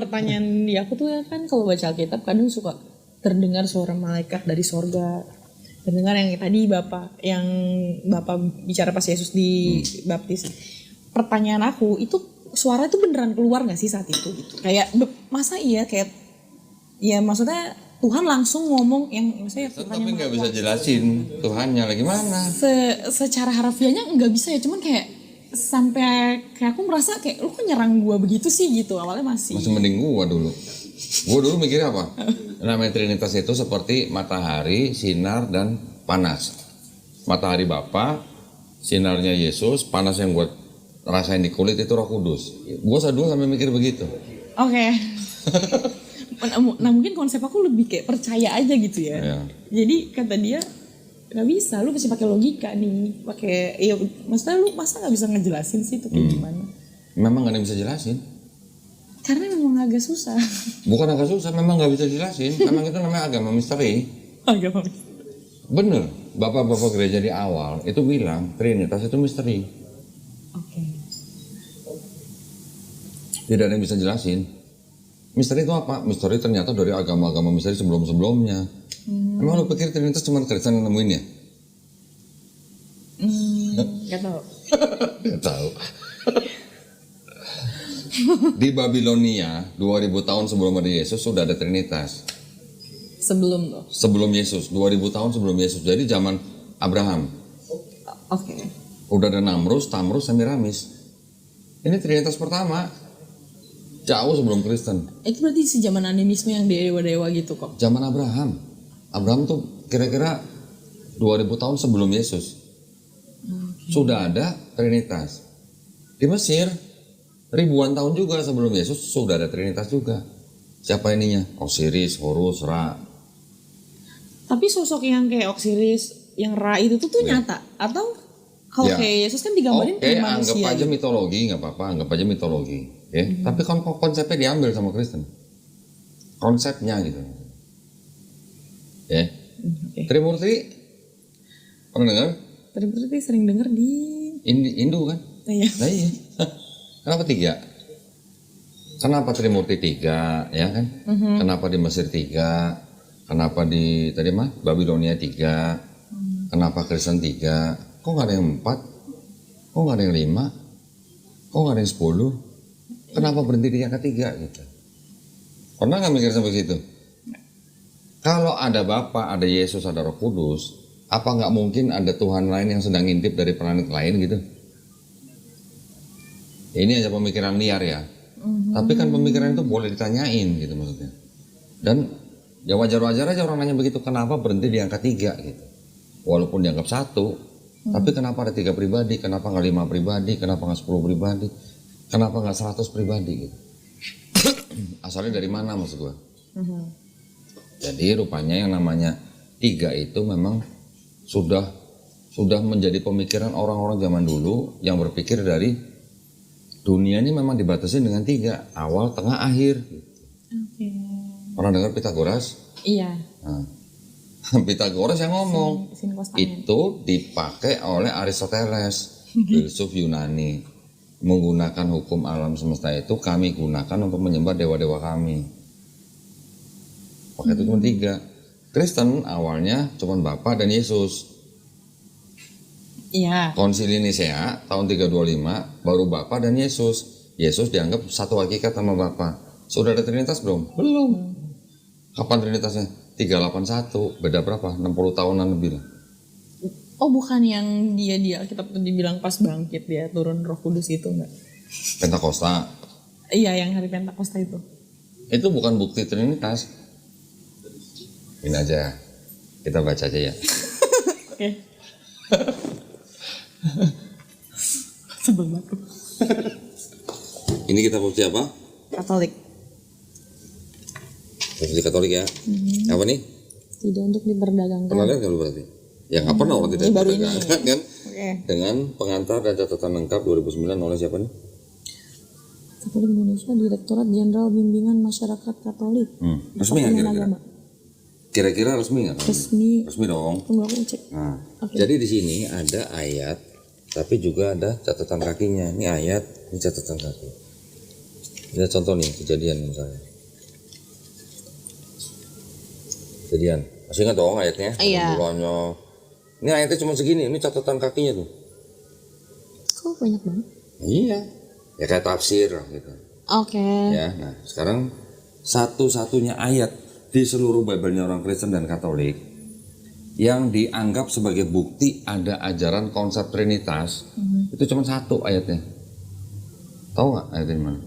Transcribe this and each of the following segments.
Pertanyaan di aku tuh ya kan kalau baca Alkitab kadang suka terdengar suara malaikat dari sorga. Terdengar yang tadi Bapak bicara pas Yesus dibaptis. Pertanyaan aku itu suara itu beneran keluar nggak sih saat itu? Gitu. Kayak masa iya kayak ya maksudnya Tuhan langsung ngomong yang maksudnya tapi nggak bisa jelasin Tuhannya lagi mana. Secara harafiahnya nggak bisa ya, cuman kayak sampai kayak aku merasa kayak lu kok nyerang gua begitu sih gitu awalnya masih mending gua dulu mikirnya apa? Namanya Trinitas itu seperti matahari, sinar dan panas. Matahari Bapa, sinarnya Yesus, panas yang buat rasain di kulit itu Roh Kudus. Gua dulu sampai mikir begitu. Oke. Nah mungkin konsep aku lebih kayak percaya aja gitu ya. Ya. Jadi kata dia nggak bisa, lu mesti pakai logika nih, pakai ya maksudnya lu masa nggak bisa ngejelasin sih itu kayak gimana? Memang nggak ada yang bisa jelasin. Karena memang agak susah. Bukan agak susah, memang nggak bisa jelasin. Memang itu namanya agama misteri. Agama misteri. Bener, bapak-bapak gereja di awal itu bilang Trinitas itu misteri. Oke. Tidak ada yang bisa jelasin. Misteri itu apa? Misteri ternyata dari agama-agama misteri sebelum-sebelumnya. Emang lu pikir Trinitas cuma Kristen yang nemuin ya? Gak tau. Gak tahu. Di Babilonia 2000 tahun sebelum ada Yesus sudah ada Trinitas. Sebelum tuh. Sebelum Yesus, 2000 tahun sebelum Yesus. Jadi zaman Abraham. Oke. Udah ada Namrus, Tamrus, Semiramis. Ini Trinitas pertama. Jauh sebelum Kristen. Itu berarti sejaman animisme yang dewa-dewa gitu kok. Zaman Abraham. Abraham tuh kira-kira 2000 tahun sebelum Yesus. Sudah ada Trinitas. Di Mesir ribuan tahun juga sebelum Yesus sudah ada Trinitas juga. Siapa ininya? Osiris, Horus, Ra. Tapi sosok yang kayak Osiris, yang Ra itu tuh nyata atau kalau kayak Yesus kan digambarin kayak manusia. Anggap aja mitologi, nggak apa-apa, anggap aja mitologi. Ya, tapi kan konsepnya diambil sama Kristen. Konsepnya gitu. Ya. Trimurti pernah dengar? Trimurti sering dengar di Hindu kan? Iya. Nah iya. Kenapa 3? Kenapa Trimurti 3 ya kan? Kenapa di Mesir 3? Kenapa di Babilonia 3? Kenapa Kristen 3? Kok nggak ada yang 4? Kok nggak ada yang 5? Kok nggak ada yang 10? Kenapa berhenti di yang ketiga gitu? Pernah nggak mikir sampai situ? Kalau ada Bapa, ada Yesus, ada Roh Kudus, apa nggak mungkin ada Tuhan lain yang sedang ngintip dari planet lain gitu? Ini aja pemikiran liar ya. Tapi kan pemikiran itu boleh ditanyain gitu maksudnya. Dan ya wajar-wajar aja orang nanya begitu, kenapa berhenti di angka 3 gitu? Walaupun dianggap 1, tapi kenapa ada 3 pribadi? Kenapa nggak 5 pribadi? Kenapa nggak 10 pribadi? Kenapa nggak 100 pribadi gitu? Asalnya dari mana maksud gua? Jadi rupanya yang namanya 3 itu memang sudah menjadi pemikiran orang-orang zaman dulu yang berpikir dari dunia ini memang dibatasi dengan 3, awal, tengah, akhir. Oke. Pernah dengar Pitagoras? Iya. Nah, Pitagoras yang ngomong itu dipakai oleh Aristoteles, filsuf Yunani, menggunakan hukum alam semesta itu kami gunakan untuk menyembah dewa-dewa kami. Pakai itu cuma 3. Kristen awalnya cuma Bapa dan Yesus. Iya. Konsili Nisea tahun 325 baru Bapa dan Yesus. Yesus dianggap satu hakikat sama Bapa. Sudah ada Trinitas belum? Belum. Kapan Trinitasnya? 381. Beda berapa? 60 tahunan lebih lah. Oh bukan yang dia kita dibilang pas bangkit dia turun Roh Kudus itu enggak? Pentakosta. Iya yang hari Pentakosta itu. Itu bukan bukti Trinitas. Ini aja. Kita baca aja ya. Oke. Sebel banget. Ini kita bukti apa? Katolik. Bukti Katolik ya. Apa nih? Tidak untuk diperdagangkan. Pernah lihat nggak lu berarti? Ya nggak pernah orang tidak diperdagangkan kan? Okay. Dengan pengantar dan catatan lengkap 2009 oleh siapa nih? Katolik Indonesia, Direktorat Jenderal Bimbingan Masyarakat Katolik. Resmi nggak kira-kira? Kira-kira resmi nggak? Resmi. Resmi dong. Tunggu aku cek. Nah, jadi di sini ada ayat, tapi juga ada catatan kakinya. Ini ayat, ini catatan kaki. Ini contoh nih kejadian misalnya. Kejadian. Masih ingat dong ayatnya? Iya. Mulanya. Ini ayatnya cuma segini, ini catatan kakinya tuh. Kok banyak banget? Iya. Ya kayak tafsir gitu. Oke. Ya, nah sekarang satu-satunya ayat di seluruh Bible-nya orang Kristen dan Katolik yang dianggap sebagai bukti ada ajaran konsep Trinitas itu cuma satu ayatnya. Tahu nggak ayatnya di mana?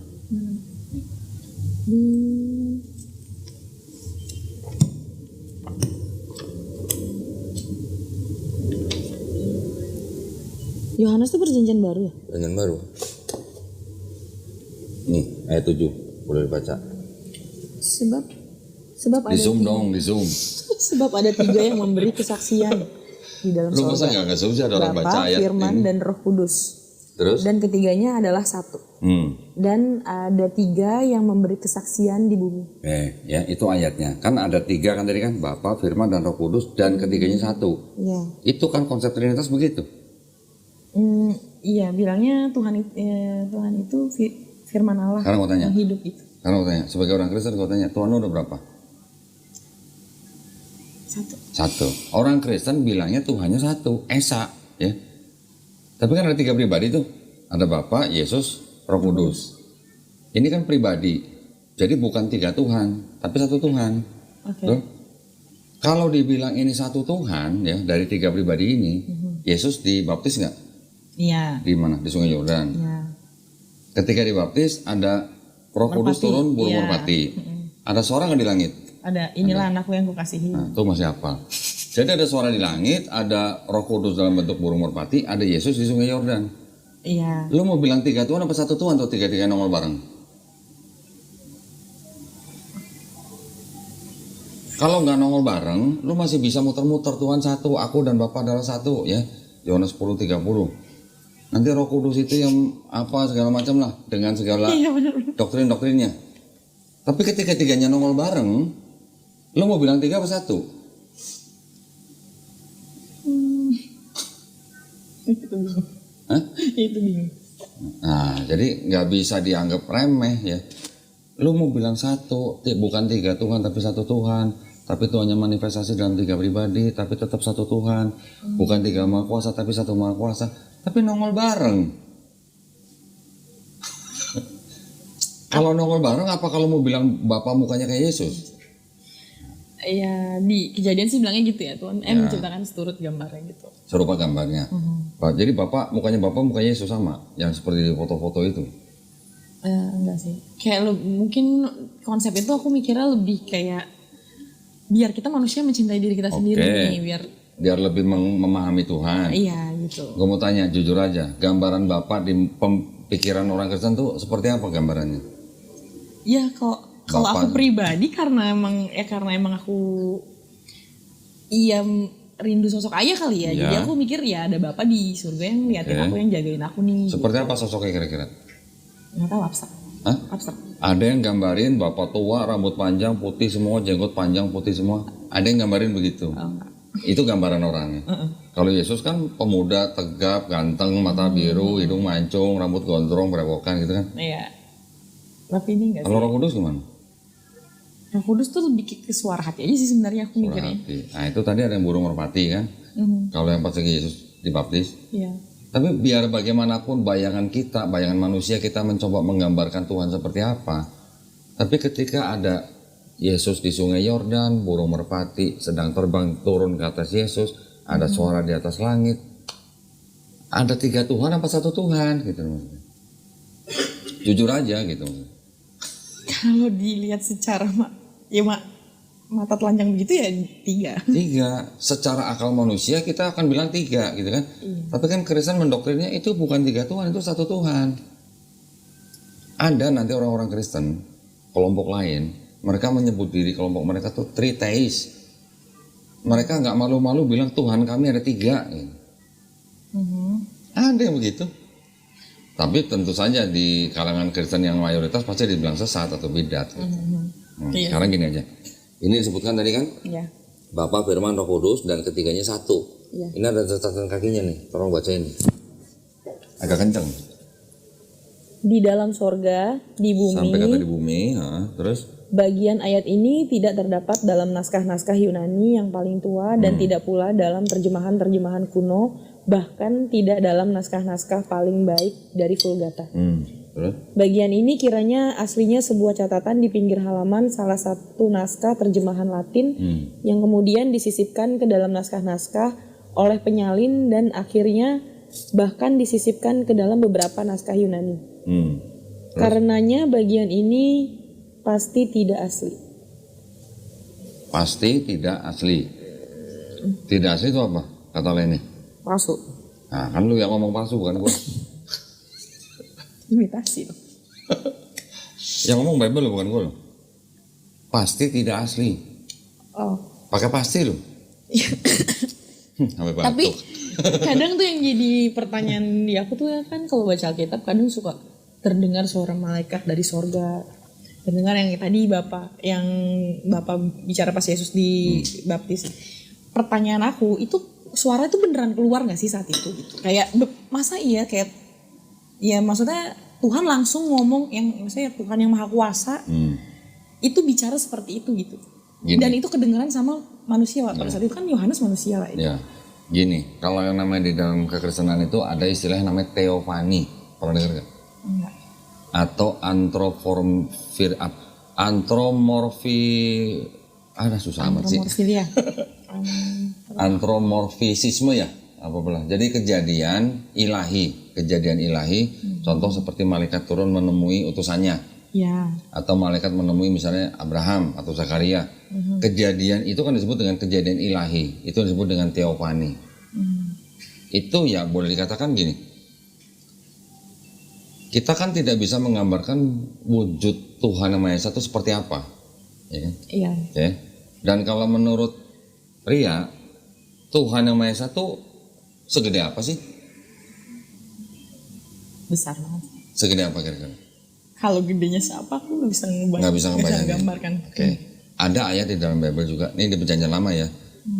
Yohanes itu perjanjian baru ya? Perjanjian baru. Nih ayat 7 boleh dibaca. Sebab Di ada zoom dong, di zoom. sebab ada 3 yang memberi kesaksian di dalam Lu masa surga. nggak zoom sih ada orang baca Bapa, ayat Firman, ini? dan Roh Kudus. Terus? Dan ketiganya adalah satu. Dan ada 3 yang memberi kesaksian di bumi. Ya itu ayatnya. Kan ada 3 kan tadi kan, Bapa, Firman, dan Roh Kudus, dan ketiganya satu. Ya. Itu kan konsep Trinitas begitu. Iya, bilangnya Tuhan itu firman Allah Sekarang gua tanya. yang hidup itu. Sekarang gua tanya, sebagai orang Kristen gua tanya, Tuhan lu udah berapa? Satu. Orang Kristen bilangnya Tuhannya satu, Esa, ya. Tapi kan ada 3 pribadi tuh. Ada Bapa, Yesus, Roh Kudus. Ini kan pribadi. Jadi bukan 3 Tuhan, tapi satu Tuhan. Oke. Loh? Kalau dibilang ini satu Tuhan ya dari 3 pribadi ini, Yesus dibaptis nggak? Iya. Di mana? Di Sungai Yordan. Iya. Ketika dibaptis ada Roh Kudus Merpati. turun burung Iya. merpati. Ada suara nggak di langit? Ada inilah anakku yang kukasihi. Nah, itu masih hafal. Jadi ada suara di langit, ada Roh Kudus dalam bentuk burung merpati, ada Yesus di Sungai Yordan. Iya. Lu mau bilang 3 Tuhan apa satu Tuhan atau 3-3 nongol bareng? Kalau nggak nongol bareng, lu masih bisa muter-muter Tuhan satu, aku dan Bapa adalah satu ya. Yohanes 10:30. Nanti Roh Kudus itu yang apa segala macam lah dengan segala Iya benar. doktrin-doktrinnya. Tapi ketika 3-nya nongol bareng, lu mau bilang 3 apa 1? Itu bingung. Hah? Itu bingung. Nah, jadi nggak bisa dianggap remeh ya. Lu mau bilang satu, bukan 3 Tuhan tapi satu Tuhan. Tapi Tuhannya manifestasi dalam 3 pribadi, tapi tetap satu Tuhan. Bukan 3 Maha Kuasa tapi satu Maha Kuasa. Tapi nongol bareng. Kalau nongol bareng, apa kalau mau bilang Bapa mukanya kayak Yesus? Ya di kejadian sih bilangnya gitu ya, Tuhan menciptakan seturut gambarnya gitu. Serupa gambarnya. Jadi mukanya Bapak mukanya Yesus sama, yang seperti di foto-foto itu. Enggak sih. Kayak mungkin konsep itu aku mikirnya lebih kayak biar kita manusia mencintai diri kita sendiri nih, biar lebih memahami Tuhan. Iya gitu. Gue mau tanya jujur aja, gambaran Bapak di pikiran orang Kristen tuh seperti apa gambarannya? Ya kalau aku pribadi karena emang aku rindu sosok ayah kali ya. Ya. Jadi aku mikir ya ada Bapak di surga yang liatin aku, yang jagain aku nih. Seperti apa sosoknya kira-kira? Nggak tahu, abstrak. Hah? Abstrak. Ada yang gambarin Bapak tua, rambut panjang, putih semua, jenggot panjang, putih semua. Ada yang gambarin begitu. Itu gambaran orangnya. Kalau Yesus kan pemuda, tegap, ganteng, mata biru, hidung mancung, rambut gondrong, berewokan gitu kan. Iya. Tapi ini enggak sih. Kalau Roh Kudus gimana? Roh Kudus tuh lebih ke suara hati aja sih sebenarnya aku Suara mikirnya. hati. Nah itu tadi ada yang burung merpati kan. Kalau yang pas lagi Yesus dibaptis. Iya. Tapi biar bagaimanapun bayangan kita, bayangan manusia kita mencoba menggambarkan Tuhan seperti apa. Tapi ketika ada Yesus di Sungai Yordan, burung merpati sedang terbang turun ke atas Yesus, ada suara di atas langit. Ada 3 Tuhan apa 1 Tuhan gitu. Jujur aja gitu. Kalau dilihat secara mata telanjang begitu ya 3. 3. Secara akal manusia kita akan bilang 3 gitu kan. Tapi kan Kristen mendoktrinnya itu bukan 3 Tuhan, itu 1 Tuhan. Ada nanti orang-orang Kristen, kelompok lain, mereka menyebut diri kelompok mereka tuh Triteis. Mereka nggak malu-malu bilang Tuhan kami ada 3. Gitu. Ada yang begitu. Tapi tentu saja di kalangan Kristen yang mayoritas pasti dibilang sesat atau bidat. Gitu. Sekarang gini aja. Ini disebutkan tadi kan? Iya. Bapa, Firman, Roh Kudus dan ketiganya satu. Iya. Ini ada catatan kakinya nih, tolong bacain. Agak kenceng. di dalam sorga, di Sampai kata bumi. di bumi, terus Bagian ayat ini tidak terdapat dalam naskah-naskah Yunani yang paling tua dan tidak pula dalam terjemahan-terjemahan kuno, bahkan tidak dalam naskah-naskah paling baik dari Vulgata. terus Bagian ini kiranya aslinya sebuah catatan di pinggir halaman salah satu naskah terjemahan Latin yang kemudian disisipkan ke dalam naskah-naskah oleh penyalin dan akhirnya bahkan disisipkan ke dalam beberapa naskah Yunani. Karenanya bagian ini pasti tidak asli. pasti tidak asli. Tidak asli itu apa kata lainnya? Palsu. Nah kan lu yang ngomong palsu bukan gua. Imitasi. Yang ngomong Bible bukan gua loh. Pasti tidak asli. Oh. Pakai pasti lu. Sampai Tapi batuk. kadang tuh yang jadi pertanyaan di aku tuh ya kan kalau baca Alkitab kadang suka terdengar suara malaikat dari sorga. Terdengar yang tadi Bapak bicara pas Yesus dibaptis. Pertanyaan aku itu suara itu beneran keluar nggak sih saat itu gitu? Kayak masa iya kayak ya maksudnya Tuhan langsung ngomong yang maksudnya Tuhan yang Maha Kuasa itu bicara seperti itu gitu. Gini. Dan itu kedengaran sama manusia pada saat itu kan Yohanes manusia lah itu. Ya, gini, kalau yang namanya di dalam kekristenan itu ada istilah yang namanya teofani, pernah dengar nggak? Enggak. Atau ada susah amat sih. Antromorfilia. Antromorfisisme ya, apa belah. Jadi kejadian ilahi, contoh seperti malaikat turun menemui utusannya. Ya. Atau malaikat menemui misalnya Abraham atau Zakaria. Kejadian itu kan disebut dengan kejadian ilahi, itu disebut dengan teofani. Itu ya boleh dikatakan gini. Kita kan tidak bisa menggambarkan wujud Tuhan Yang Maha Esa itu seperti apa, ya kan? Iya. Ya. Dan kalau menurut Ria, Tuhan Yang Maha Esa itu segede apa sih? Besar banget. Segede apa kira-kira? Kalau gedenya siapa aku nggak bisa Nggak bisa ngebayangin. gambarkan. Oke. Ada ayat di dalam Bible juga, ini di Perjanjian Lama ya,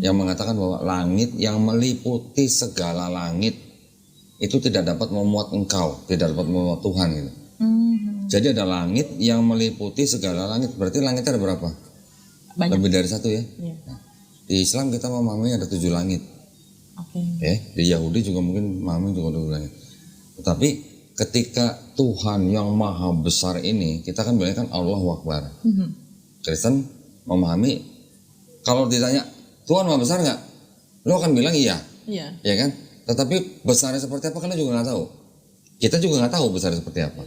yang mengatakan bahwa langit yang meliputi segala langit itu tidak dapat memuat engkau, tidak dapat memuat Tuhan gitu. Jadi ada langit yang meliputi segala langit, berarti langitnya ada berapa? Banyak. Lebih dari satu ya. Iya. Nah, di Islam kita memahami ada 7 langit. Oke. Di Yahudi juga mungkin memahami juga 7 langit. Tetapi ketika Tuhan yang maha besar ini, kita kan bilangnya kan Allahu Akbar. Kristen memahami, kalau ditanya Tuhan maha besar nggak, lo akan bilang iya, Iya. ya kan? Tetapi besarnya seperti apa kan lo juga nggak tahu. Kita juga nggak tahu besarnya seperti apa.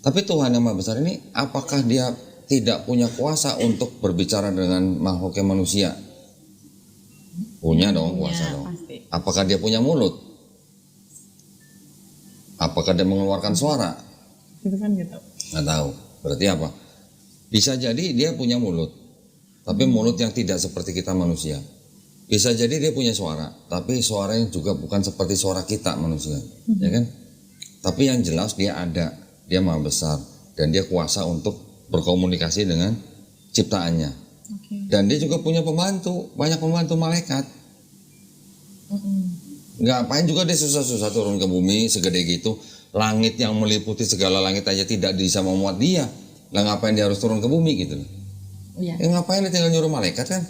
Tapi Tuhan yang maha besar ini, apakah dia tidak punya kuasa untuk berbicara dengan makhluknya manusia? Punya dong, kuasa dong. Pasti. Apakah dia punya mulut? Apakah dia mengeluarkan suara? Itu kan gitu. Nggak tahu. Berarti apa? Bisa jadi dia punya mulut, tapi mulut yang tidak seperti kita manusia. Bisa jadi dia punya suara, tapi suaranya juga bukan seperti suara kita manusia, ya kan? Tapi yang jelas dia ada, dia maha besar, dan dia kuasa untuk berkomunikasi dengan ciptaannya. Dan dia juga punya pembantu, banyak pembantu malaikat. Ngapain juga dia susah-susah turun ke bumi segede gitu. Langit yang meliputi segala langit aja tidak bisa memuat dia. Lah ngapain dia harus turun ke bumi gitu? Iya. Ngapain dia tinggal nyuruh malaikat kan?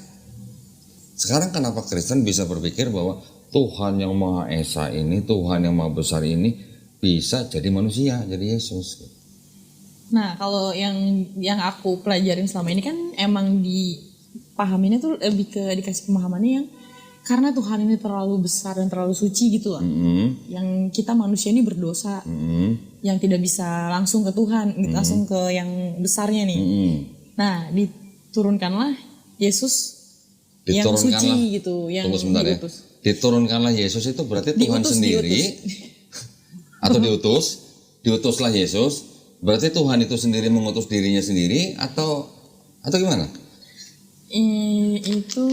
Sekarang kenapa Kristen bisa berpikir bahwa Tuhan yang Maha Esa ini, Tuhan yang Maha Besar ini bisa jadi manusia, jadi Yesus. Nah, kalau yang aku pelajarin selama ini kan emang dipahaminnya tuh lebih ke dikasih pemahamannya yang karena Tuhan ini terlalu besar dan terlalu suci gitu loh. Yang kita manusia ini berdosa. Yang tidak bisa langsung ke Tuhan, langsung ke yang besarnya nih. Nah, diturunkanlah Yesus yang suci gitu, yang diutus. Diturunkanlah Yesus itu berarti Tuhan sendiri atau diutuslah Yesus. Berarti Tuhan itu sendiri mengutus dirinya sendiri atau gimana? Itu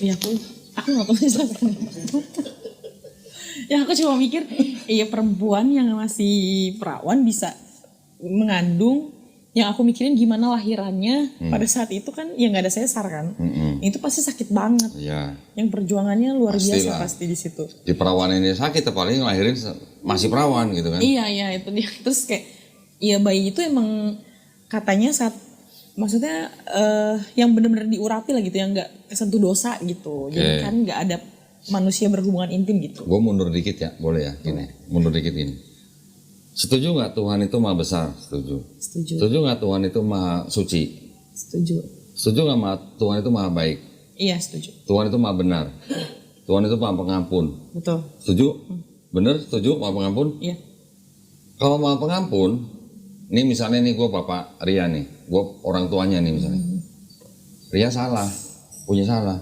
ya aku nggak tahu jelaskan. Ya aku cuma mikir, iya perempuan yang masih perawan bisa mengandung. Yang aku mikirin gimana lahirannya pada saat itu kan ya nggak ada sesar kan. Itu pasti sakit banget. Ya. Yang perjuangannya luar Pastilah. biasa pasti di situ. Di perawanan ini sakit, apalagi ngelahirin masih perawan gitu kan. Iya itu dia. Terus kayak ya bayi itu emang katanya maksudnya yang benar-benar diurapi lah gitu, yang nggak kesentuh dosa gitu. Jadi kan nggak ada manusia berhubungan intim gitu. Gue mundur dikit ya, boleh ya? Gini, mundur dikit ini. Setuju nggak Tuhan itu maha besar? Setuju. Setuju nggak Tuhan itu maha suci? Setuju. Setuju nggak Tuhan itu maha baik? Iya setuju. Tuhan itu maha benar. Tuhan itu maha pengampun. Betul. Setuju? Bener? Setuju maha pengampun? Iya. Kalau maha pengampun, nih misalnya nih gue Bapak Ria nih, gue orang tuanya nih misalnya. Ria salah, punya salah.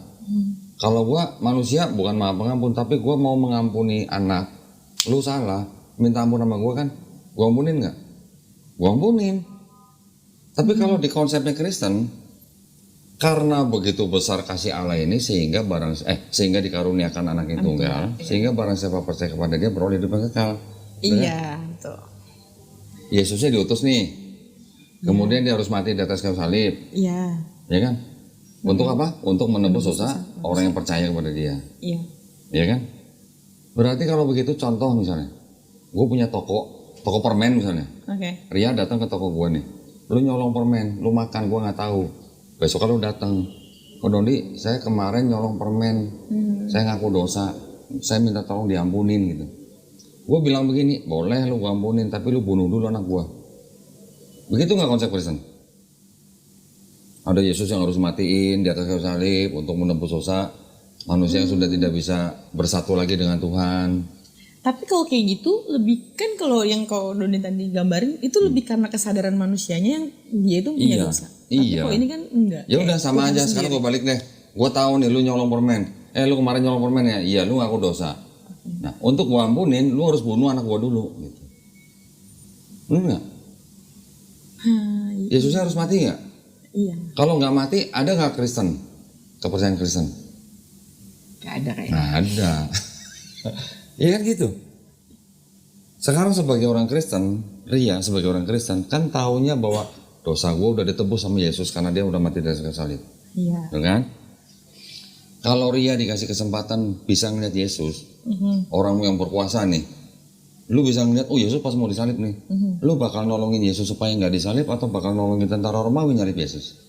Kalau gue manusia bukan maha pengampun, tapi gue mau mengampuni anak, lu salah, minta ampun sama gue kan, gue ampunin nggak? Gue ampunin. Tapi kalau di konsepnya Kristen, karena begitu besar kasih Allah ini sehingga sehingga dikaruniakan anak yang tunggal, sehingga barang siapa percaya kepada dia beroleh hidup yang kekal. Iya, betul. Yesusnya diutus nih, kemudian dia harus mati di atas kayu salib, Iya. ya kan? Untuk apa? Untuk menebus dosa orang yang percaya kepada dia, Iya. ya kan? Berarti kalau begitu contoh misalnya, gue punya toko permen misalnya, Oke. Ria datang ke toko gue nih, lu nyolong permen, lu makan, gue nggak tahu, besok kalau datang, oh Dondi, saya kemarin nyolong permen, saya ngaku dosa, saya minta tolong diampunin gitu. Gue bilang begini, boleh lu gue ampunin, tapi lu bunuh dulu anak gue. Begitu nggak konsep Kristen? Ada Yesus yang harus matiin di atas kayu salib untuk menebus dosa manusia yang sudah tidak bisa bersatu lagi dengan Tuhan. Tapi kalau kayak gitu lebih kan, kalau yang kau Doni tadi gambarin itu lebih karena kesadaran manusianya yang dia itu punya dosa. Tapi kalau ini kan enggak. Ya udah sama aja. Sekarang gue balik deh. Gue tahu nih lu nyolong permen. Lu kemarin nyolong permen ya? Iya, lu ngaku dosa. Nah, untuk gua ampunin, lu harus bunuh anak gua dulu gitu. Enggak? Yesusnya harus mati nggak? Iya. Kalau nggak mati, ada nggak Kristen? Kepercayaan Kristen? Nggak ada kayaknya. Nggak ada. Iya kan gitu. Sekarang sebagai orang Kristen, Ria sebagai orang Kristen kan taunya bahwa dosa gua udah ditebus sama Yesus karena dia udah mati di atas kayu salib. Iya. Betul kan? Kalau Ria dikasih kesempatan bisa ngeliat Yesus, orang yang berkuasa nih, lu bisa ngeliat, oh Yesus pas mau disalib nih, lu bakal nolongin Yesus supaya nggak disalib atau bakal nolongin tentara Romawi nyalib Yesus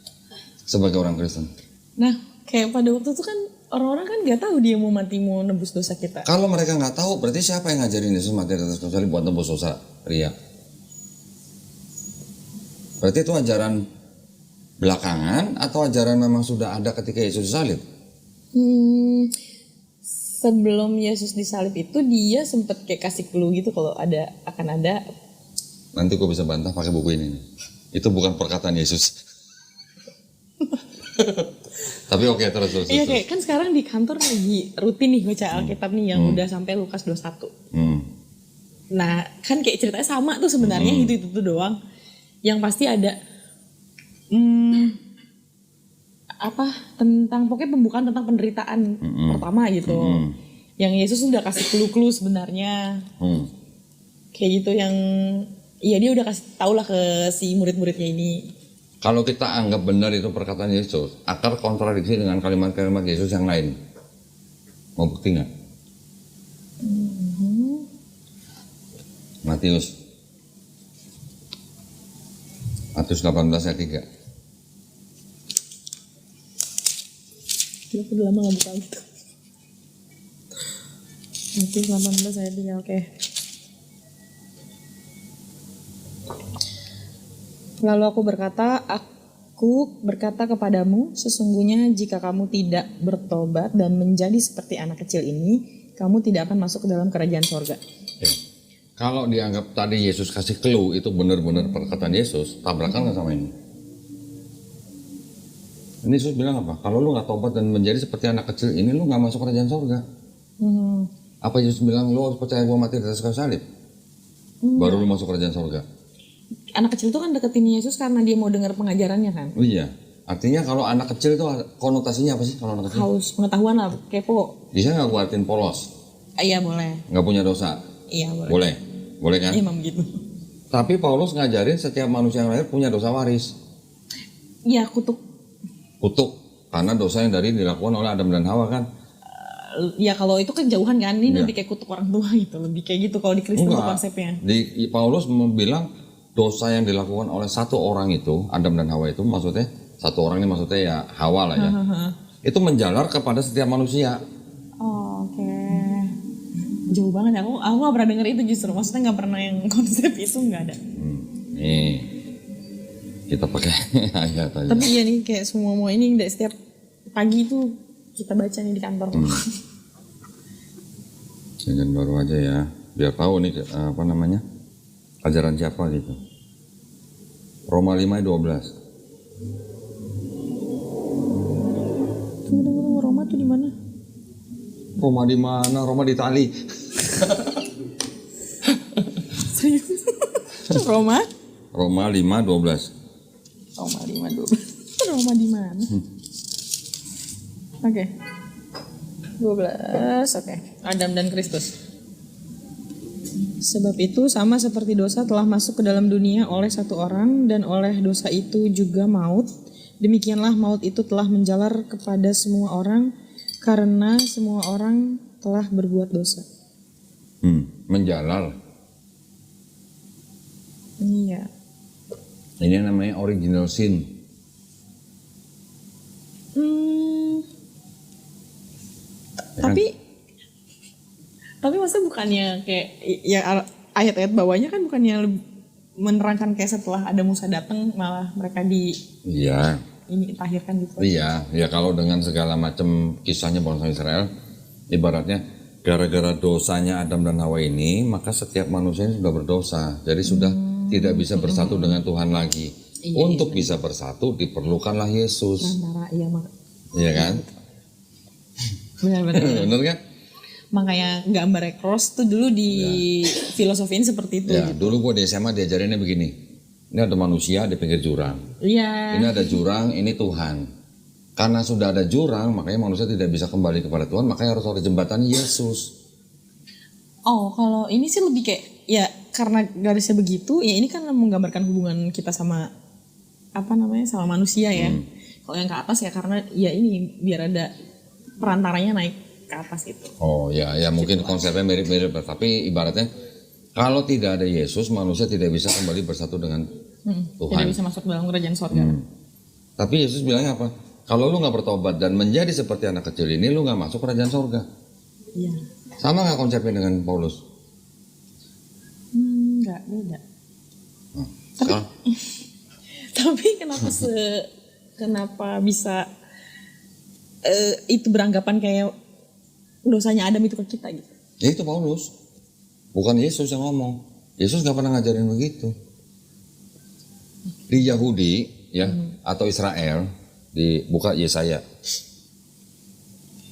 sebagai orang Kristen? Nah, kayak pada waktu itu kan orang-orang kan nggak tahu dia mau mati, mau nebus dosa kita. Kalau mereka nggak tahu, berarti siapa yang ngajarin Yesus mati di atas kayu salib buat nebus dosa Ria? Berarti itu ajaran belakangan atau ajaran memang sudah ada ketika Yesus disalib? Sebelum Yesus disalib itu dia sempet kayak kasih clue gitu kalau akan ada. Nanti gue bisa bantah pakai buku ini. Itu bukan perkataan Yesus. Tapi oke, terus. Iya, kayak kan sekarang di kantor lagi rutin nih baca Alkitab nih yang udah sampai Lukas 21. Nah, kan kayak ceritanya sama tuh sebenarnya, itu doang. Yang pasti ada pokoknya pembukaan tentang penderitaan pertama gitu. Yang Yesus udah kasih clue-clue sebenarnya. Kayak gitu yang dia udah kasih tau lah ke si murid-muridnya ini. Kalau kita anggap benar itu perkataan Yesus, akar kontradiksi dengan kalimat-kalimat Yesus yang lain. Mau bukti nggak? Matius 18 ayat 3. Gila, aku udah lama gak buka gitu. Matius 18 ayat 3, oke. Lalu aku berkata kepadamu, sesungguhnya jika kamu tidak bertobat dan menjadi seperti anak kecil ini, kamu tidak akan masuk ke dalam kerajaan sorga. Kalau dianggap tadi Yesus kasih clue itu benar-benar perkataan Yesus, tabrakan nggak sama ini? Ini Yesus bilang apa? Kalau lu nggak tobat dan menjadi seperti anak kecil ini, lu nggak masuk kerajaan sorga. Apa Yesus bilang lu harus percaya gua mati di atas kayu salib, baru lu masuk kerajaan sorga? Anak kecil itu kan deketin Yesus karena dia mau dengar pengajarannya kan? Oh iya, artinya kalau anak kecil itu konotasinya apa sih kalau anak kecil? Haus pengetahuan lah, kepo. Bisa nggak gua artiin polos? Iya boleh. Nggak punya dosa? Iya boleh. Boleh kan? Emang begitu. Tapi Paulus ngajarin setiap manusia yang lahir punya dosa waris. Iya, kutuk. Karena dosa yang dilakukan oleh Adam dan Hawa kan? ya kalau itu kan jauhan kan, ini Iya. lebih kayak kutuk orang tua gitu, lebih kayak gitu kalau di Kristen tuh Enggak. konsepnya. Di Paulus bilang dosa yang dilakukan oleh satu orang itu, Adam dan Hawa itu maksudnya, satu orang ini maksudnya ya Hawa lah ya. Itu menjalar kepada setiap manusia. Oh, oke. Jauh banget ya, aku gak pernah denger itu justru, maksudnya gak pernah yang konsep itu gak ada. Nih, kita pakai ayat aja. Tapi iya nih kayak semua ini dari setiap pagi itu kita baca nih di kantor. Jangan baru aja ya, biar tahu nih apa namanya, ajaran siapa gitu. Roma 5 ayat 12. Tunggu, Roma tuh di mana? Roma di mana? Roma di Itali. Serius? Roma? Roma 5 12. Roma 5:12. Roma di mana? Oke. 12, oke. Adam dan Kristus. Sebab itu sama seperti dosa telah masuk ke dalam dunia oleh satu orang dan oleh dosa itu juga maut. Demikianlah maut itu telah menjalar kepada semua orang karena semua orang telah berbuat dosa. Menjalar. Iya. Ini namanya original sin. Tapi maksudnya bukannya kayak ya ayat-ayat bawahnya kan bukannya menerangkan kayak setelah ada Musa datang malah mereka Iya. ini tahirkan gitu. Iya, ya kalau dengan segala macam kisahnya bangsa Israel, ibaratnya gara-gara dosanya Adam dan Hawa ini, maka setiap manusia ini sudah berdosa. Jadi sudah tidak bisa bersatu dengan Tuhan lagi. Untuk bisa bersatu diperlukanlah Yesus. Antara Iya kan? benar-benar. Benar kan? Makanya gambarnya cross tuh dulu di filosofiin seperti itu. Ya, dulu gua di SMA diajarinnya begini. Ini ada manusia di pinggir jurang. Iya. Ini ada jurang, ini Tuhan. Karena sudah ada jurang, makanya manusia tidak bisa kembali kepada Tuhan, makanya harus ada jembatan Yesus. Oh, kalau ini sih lebih kayak ya karena garisnya begitu, ya ini kan menggambarkan hubungan kita sama sama manusia ya. Kalau yang ke atas ya karena ya ini biar ada perantaranya naik ke atas itu. Oh ya, ya mungkin konsepnya mirip-mirip, tapi ibaratnya kalau tidak ada Yesus, manusia tidak bisa kembali bersatu dengan Tuhan. Tidak bisa masuk dalam kerajaan surga. Tapi Yesus bilangnya apa? Kalau lu nggak bertobat dan menjadi seperti anak kecil ini, lu nggak masuk kerajaan surga. Iya. Sama nggak konsepnya dengan Paulus? Enggak, beda. Tapi kenapa bisa itu beranggapan kayak dosanya Adam itu ke kita gitu? Ya itu Paulus, bukan Yesus yang ngomong. Yesus nggak pernah ngajarin begitu. Di Yahudi ya atau Israel, buka Yesaya.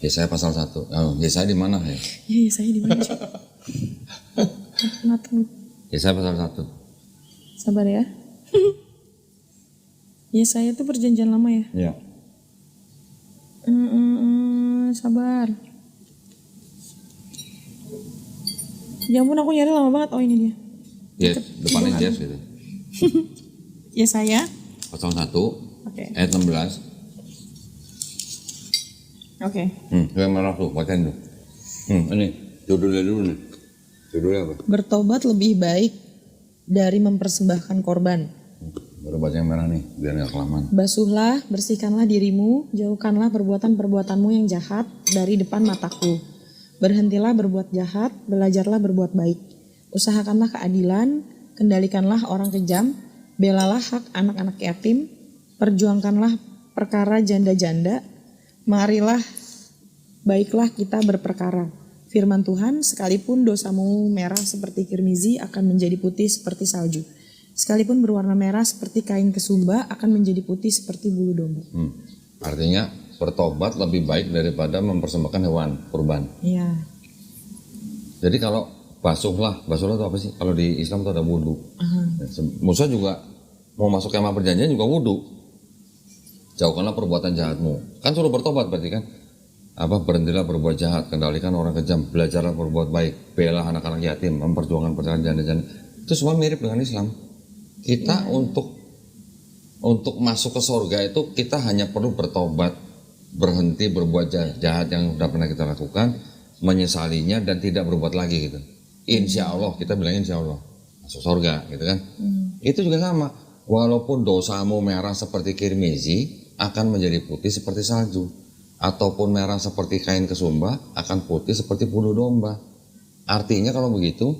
Yesaya pasal 1. Oh, Yesaya di mana ya? Ya, Yesaya di mana? Yesaya pasal 1. Sabar ya. Yesaya itu perjanjian lama ya? Iya. Sabar. Ya ampun aku nyari lama banget. Oh ini dia. Ya, depannya Yes gitu. Yesaya Pasal 1 Oke. ayat 16. Oke. Yang merah tuh, bacain tuh. Ini judulnya dulu nih. Judulnya apa? Bertobat lebih baik dari mempersembahkan korban. Baru baca yang merah nih, biar nggak kelamaan. Basuhlah, bersihkanlah dirimu, jauhkanlah perbuatan-perbuatanmu yang jahat dari depan mataku. Berhentilah berbuat jahat, belajarlah berbuat baik. Usahakanlah keadilan, kendalikanlah orang kejam, belalah hak anak-anak yatim, perjuangkanlah perkara janda-janda, marilah baiklah kita berperkara. Firman Tuhan, sekalipun dosamu merah seperti kirmizi akan menjadi putih seperti salju. Sekalipun berwarna merah seperti kain kesumba akan menjadi putih seperti bulu domba. Artinya bertobat lebih baik daripada mempersembahkan hewan kurban. Iya. Jadi kalau basuhlah itu apa sih? Kalau di Islam itu ada wudhu. Musa juga mau masuk kemah perjanjian juga wudhu. Jauhkanlah perbuatan jahatmu. Kan suruh bertobat berarti kan? Berhentilah berbuat jahat, kendalikan orang kejam, belajarlah berbuat baik, bela anak-anak yatim, memperjuangkan perkara janda-janda. Itu semua mirip dengan Islam. Kita untuk masuk ke surga itu kita hanya perlu bertobat berhenti berbuat jahat yang sudah pernah kita lakukan, menyesalinya dan tidak berbuat lagi gitu. Insya Allah, kita bilangin insya Allah masuk surga gitu kan. Itu juga sama, walaupun dosamu merah seperti kirmizi akan menjadi putih seperti salju, ataupun merah seperti kain kesumba akan putih seperti bulu domba. Artinya kalau begitu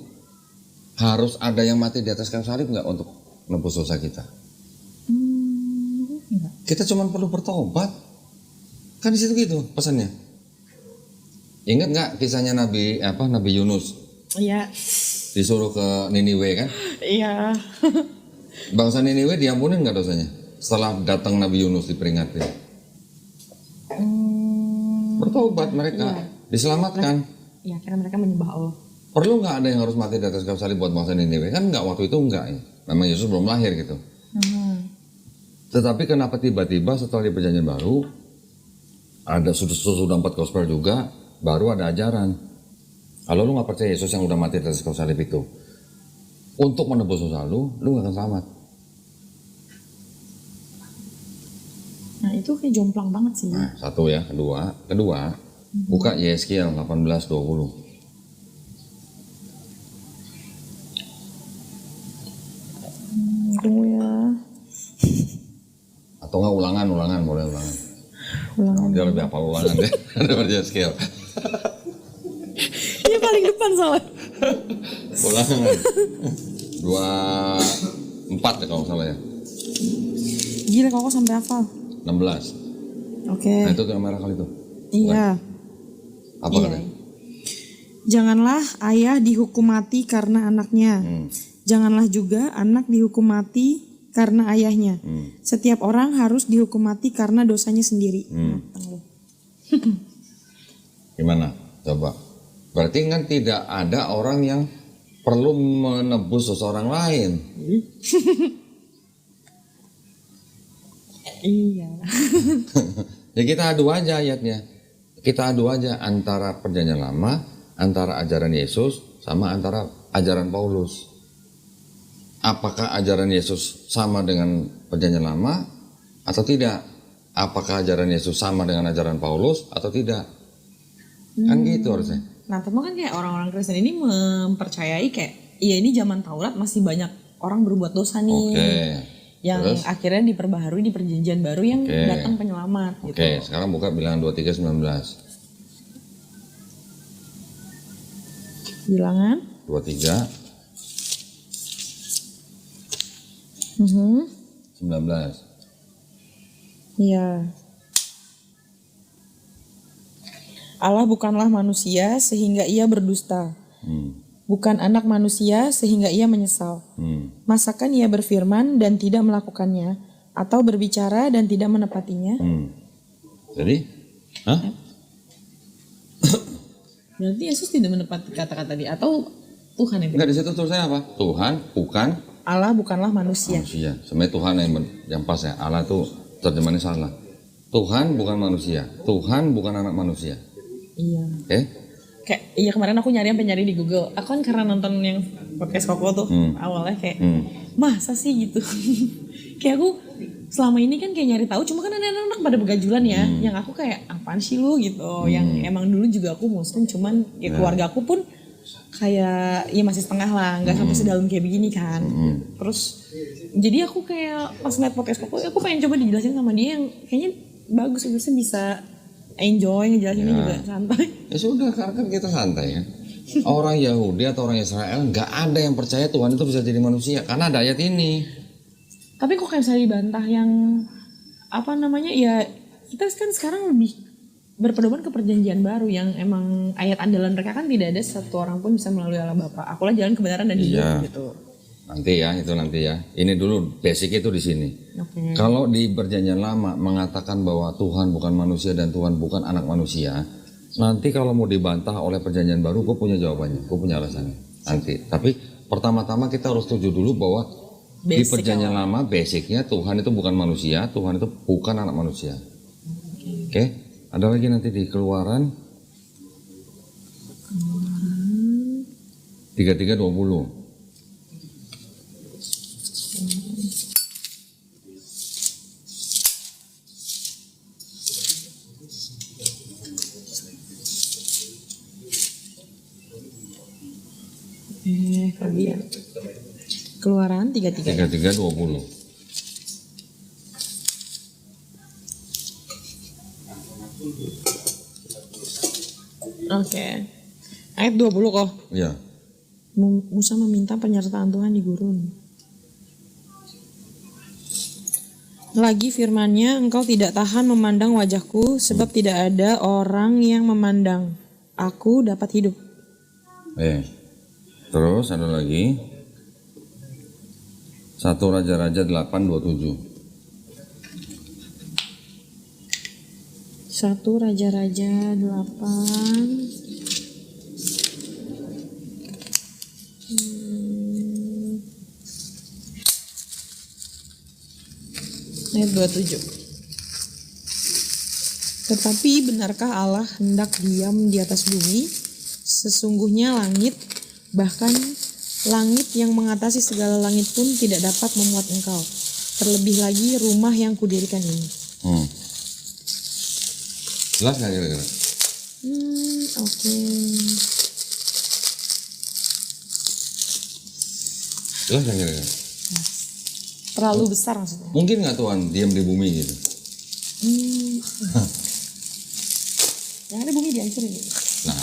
harus ada yang mati di atas kayu salib nggak untuk nebus dosa kita? Kita cuma perlu bertobat, kan di situ gitu pesannya. Ingat nggak kisahnya Nabi Yunus? Iya. Disuruh ke Niniwe kan? Iya. Bangsa Niniwe diampunin nggak dosanya setelah datang Nabi Yunus diperingatin? Bertobat mereka, diselamatkan. Iya, karena mereka menyembah Allah. Perlu nggak ada yang harus mati di atas kayu salib buat bangsa Niniwe? Kan nggak, waktu itu nggak ya. Memang Yesus belum lahir gitu. Tetapi kenapa tiba-tiba setelah di perjanjian baru ada sudah 4 gospel juga, baru ada ajaran. Kalau lu nggak percaya Yesus yang udah mati di atas kayu salib itu untuk menebus dosa lu nggak akan selamat. Nah itu kayak jomplang banget sih. Nah, satu ya, kedua, buka Yeskiel 18:20. Tunggu ya. Atau nggak ulangan, boleh ulangan. Ulangan. Dia lebih hafal ulangan deh daripada Yeskiel. Ini paling depan soalnya. Ulangan. 24 ya kalau nggak salah ya. Gila kok sampai hafal. 16. Oke. Nah itu yang merah kali itu. Iya. Apa Iya. katanya? Janganlah ayah dihukum mati karena anaknya. Janganlah juga anak dihukum mati karena ayahnya. Setiap orang harus dihukum mati karena dosanya sendiri. Gimana? Coba. Berarti kan tidak ada orang yang perlu menebus dosa orang lain. Iya. Ya kita adu aja ayatnya. Kita adu aja antara perjanjian lama, antara ajaran Yesus sama antara ajaran Paulus. Apakah ajaran Yesus sama dengan perjanjian lama atau tidak? Apakah ajaran Yesus sama dengan ajaran Paulus atau tidak? Kan gitu harusnya. Nah, tapi kan kayak orang-orang Kristen ini mempercayai kayak, iya ini zaman Taurat masih banyak orang berbuat dosa nih. Oke. Yang Terus? Akhirnya diperbaharui di perjanjian baru yang datang penyelamat. Oke, Gitu. sekarang buka bilangan 23:19. Bilangan? 23 19. Iya. Allah bukanlah manusia sehingga ia berdusta. Bukan anak manusia sehingga ia menyesal. Masakan ia berfirman dan tidak melakukannya, atau berbicara dan tidak menepatinya? Jadi, hah? Berarti Yesus tidak menepati kata-kata dia, atau Tuhan yang Enggak, di situ tulisannya apa? Tuhan bukan Allah bukanlah manusia. manusia. Sebenarnya Tuhan yang pas ya. Allah tuh terjemahannya salah. Tuhan bukan manusia. Tuhan bukan anak manusia. Iya. Oke? Kayak iya kemarin aku nyari di Google. Aku kan karena nonton yang podcast Koko tuh awalnya kayak masa sih gitu. Kayak aku selama ini kan kayak nyari tahu, cuma kan anak-anak pada begajulan ya. Yang aku kayak apaan sih lu gitu. Yang emang dulu juga aku muslim, cuman ya keluarga aku pun kayak ya masih setengah lah, nggak sampai sedalam kayak begini kan. Terus jadi aku kayak pas ngeliat podcast Koko, aku pengen coba dijelasin sama dia yang kayaknya bagus, harusnya bisa enjoy ngejelasinnya juga santai. Ya sudah, karena kan kita santai ya. Orang Yahudi atau orang Israel nggak ada yang percaya Tuhan itu bisa jadi manusia karena ada ayat ini. Tapi kok kayak misalnya dibantah yang apa namanya ya, kita kan sekarang lebih berpedoman ke perjanjian baru yang emang ayat andalan mereka kan tidak ada satu orang pun bisa melalui Allah Bapa. Akulah jalan kebenaran dan hidup gitu. Nanti ya, itu nanti ya. Ini dulu basic itu di sini. Oke. Kalau di perjanjian lama mengatakan bahwa Tuhan bukan manusia dan Tuhan bukan anak manusia, nanti kalau mau dibantah oleh perjanjian baru, gue punya jawabannya, gue punya alasannya. Nanti. Tapi pertama-tama kita harus setuju dulu bahwa di perjanjian lama basicnya Tuhan itu bukan manusia, Tuhan itu bukan anak manusia. Oke? Ada lagi nanti di Keluaran 33:20. Kelebihan. Keluaran 33. 33 20. Oke. Ayat 20 kok. Iya. Musa meminta penyertaan Tuhan di gurun. Lagi firman-Nya, engkau tidak tahan memandang wajahku, sebab tidak ada orang yang memandang. Aku dapat hidup. Terus ada lagi. 1 Raja-Raja 8:27. 1 Raja-Raja 8. Ayat 27. Tetapi benarkah Allah hendak diam di atas bumi? Sesungguhnya langit, bahkan langit yang mengatasi segala langit pun tidak dapat memuat engkau. Terlebih lagi rumah yang kudirikan ini. Jelas nggak kira-kira? Oke. Jelas nggak kira-kira? Terlalu besar maksudnya. Mungkin nggak Tuhan diam di bumi gitu? Yang ada bumi dihancurin gitu. Nah,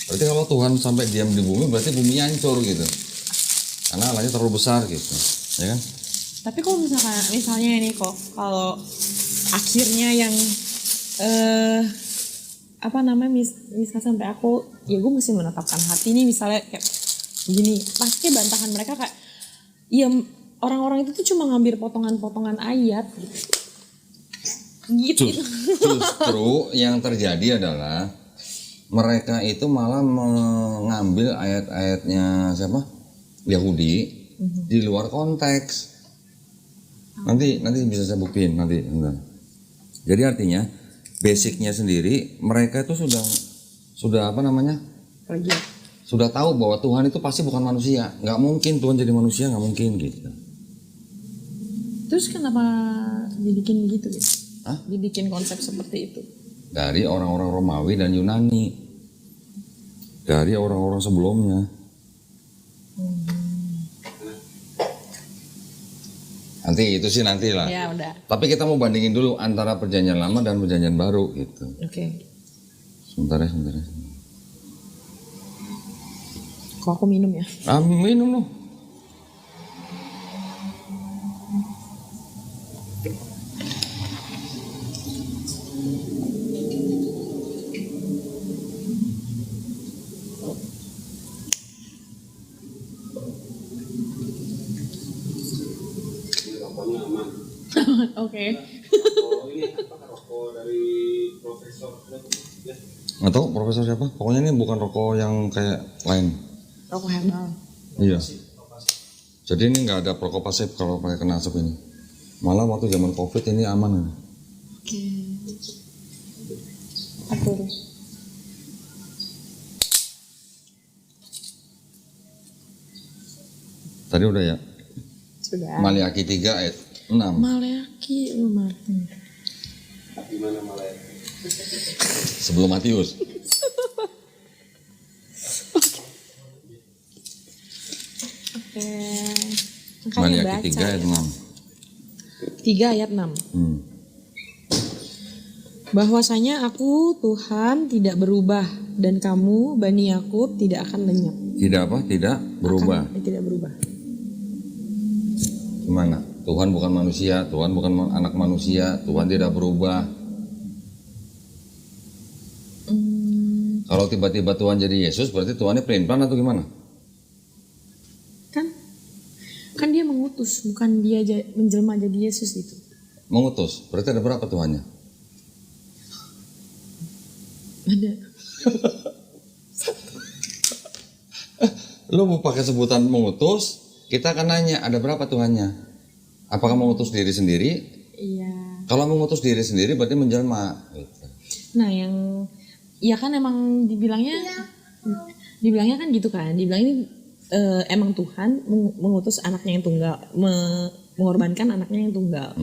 berarti kalau Tuhan sampai diam di bumi berarti buminya hancur gitu. Karena Allahnya terlalu besar gitu, ya kan? Tapi kalau misalnya ini kok, kalau akhirnya yang misal sampai aku, ya gue mesti menetapkan hati nih misalnya kayak gini, pasti bantahan mereka kayak, ya orang-orang itu tuh cuma ngambil potongan-potongan ayat gitu. Justru yang terjadi adalah mereka itu malah mengambil ayat-ayatnya siapa? Yahudi di luar konteks. Nanti bisa saya buktiin nanti. Jadi artinya basicnya sendiri mereka itu sudah apa namanya? Sudah tahu bahwa Tuhan itu pasti bukan manusia. Nggak mungkin Tuhan jadi manusia, nggak mungkin gitu. Terus kenapa dibikin begitu gitu? Hah? Dibikin konsep seperti itu? Dari orang-orang Romawi dan Yunani. Dari orang-orang sebelumnya. Nanti itu sih nanti lah. Ya udah. Tapi kita mau bandingin dulu antara perjanjian lama dan perjanjian baru gitu. Oke. Sebentar ya. Kok aku minum ya? Minum loh. Oke. Ini apa rokok dari profesor? Atau profesor siapa? Pokoknya ini bukan rokok yang kayak lain. Rokok herbal. Iya. Jadi ini nggak ada Prokopasif kalau pakai kena asap ini. Malah waktu zaman COVID ini aman. Oke. Atur. Tadi udah ya? Sudah. Maliaki 3 ayat 6. Maliaki lu Martin. Di mana Malaya? Sebelum Matius. Oke. Maliaki 3 ayat 6. 3 ayat 6. Bahwasanya aku Tuhan tidak berubah dan kamu Bani Yakub tidak akan lenyap. Tidak apa? Tidak berubah. Tidak berubah. Gimana? Tuhan bukan manusia, Tuhan bukan anak manusia, Tuhan tidak berubah. Kalau tiba-tiba Tuhan jadi Yesus, berarti Tuhannya pelin-pelan atau gimana? Kan dia mengutus, bukan dia menjelma jadi Yesus itu. Mengutus, berarti ada berapa Tuhannya? Ada. Lu mau pakai sebutan mengutus, kita akan nanya ada berapa Tuhannya? Apakah mengutus diri sendiri? Iya. Kalau mengutus diri sendiri berarti menjelma. Gitu. Nah ya kan emang dibilangnya kan gitu kan, dibilangnya emang Tuhan mengutus anaknya yang tunggal, mengorbankan anaknya yang tunggal.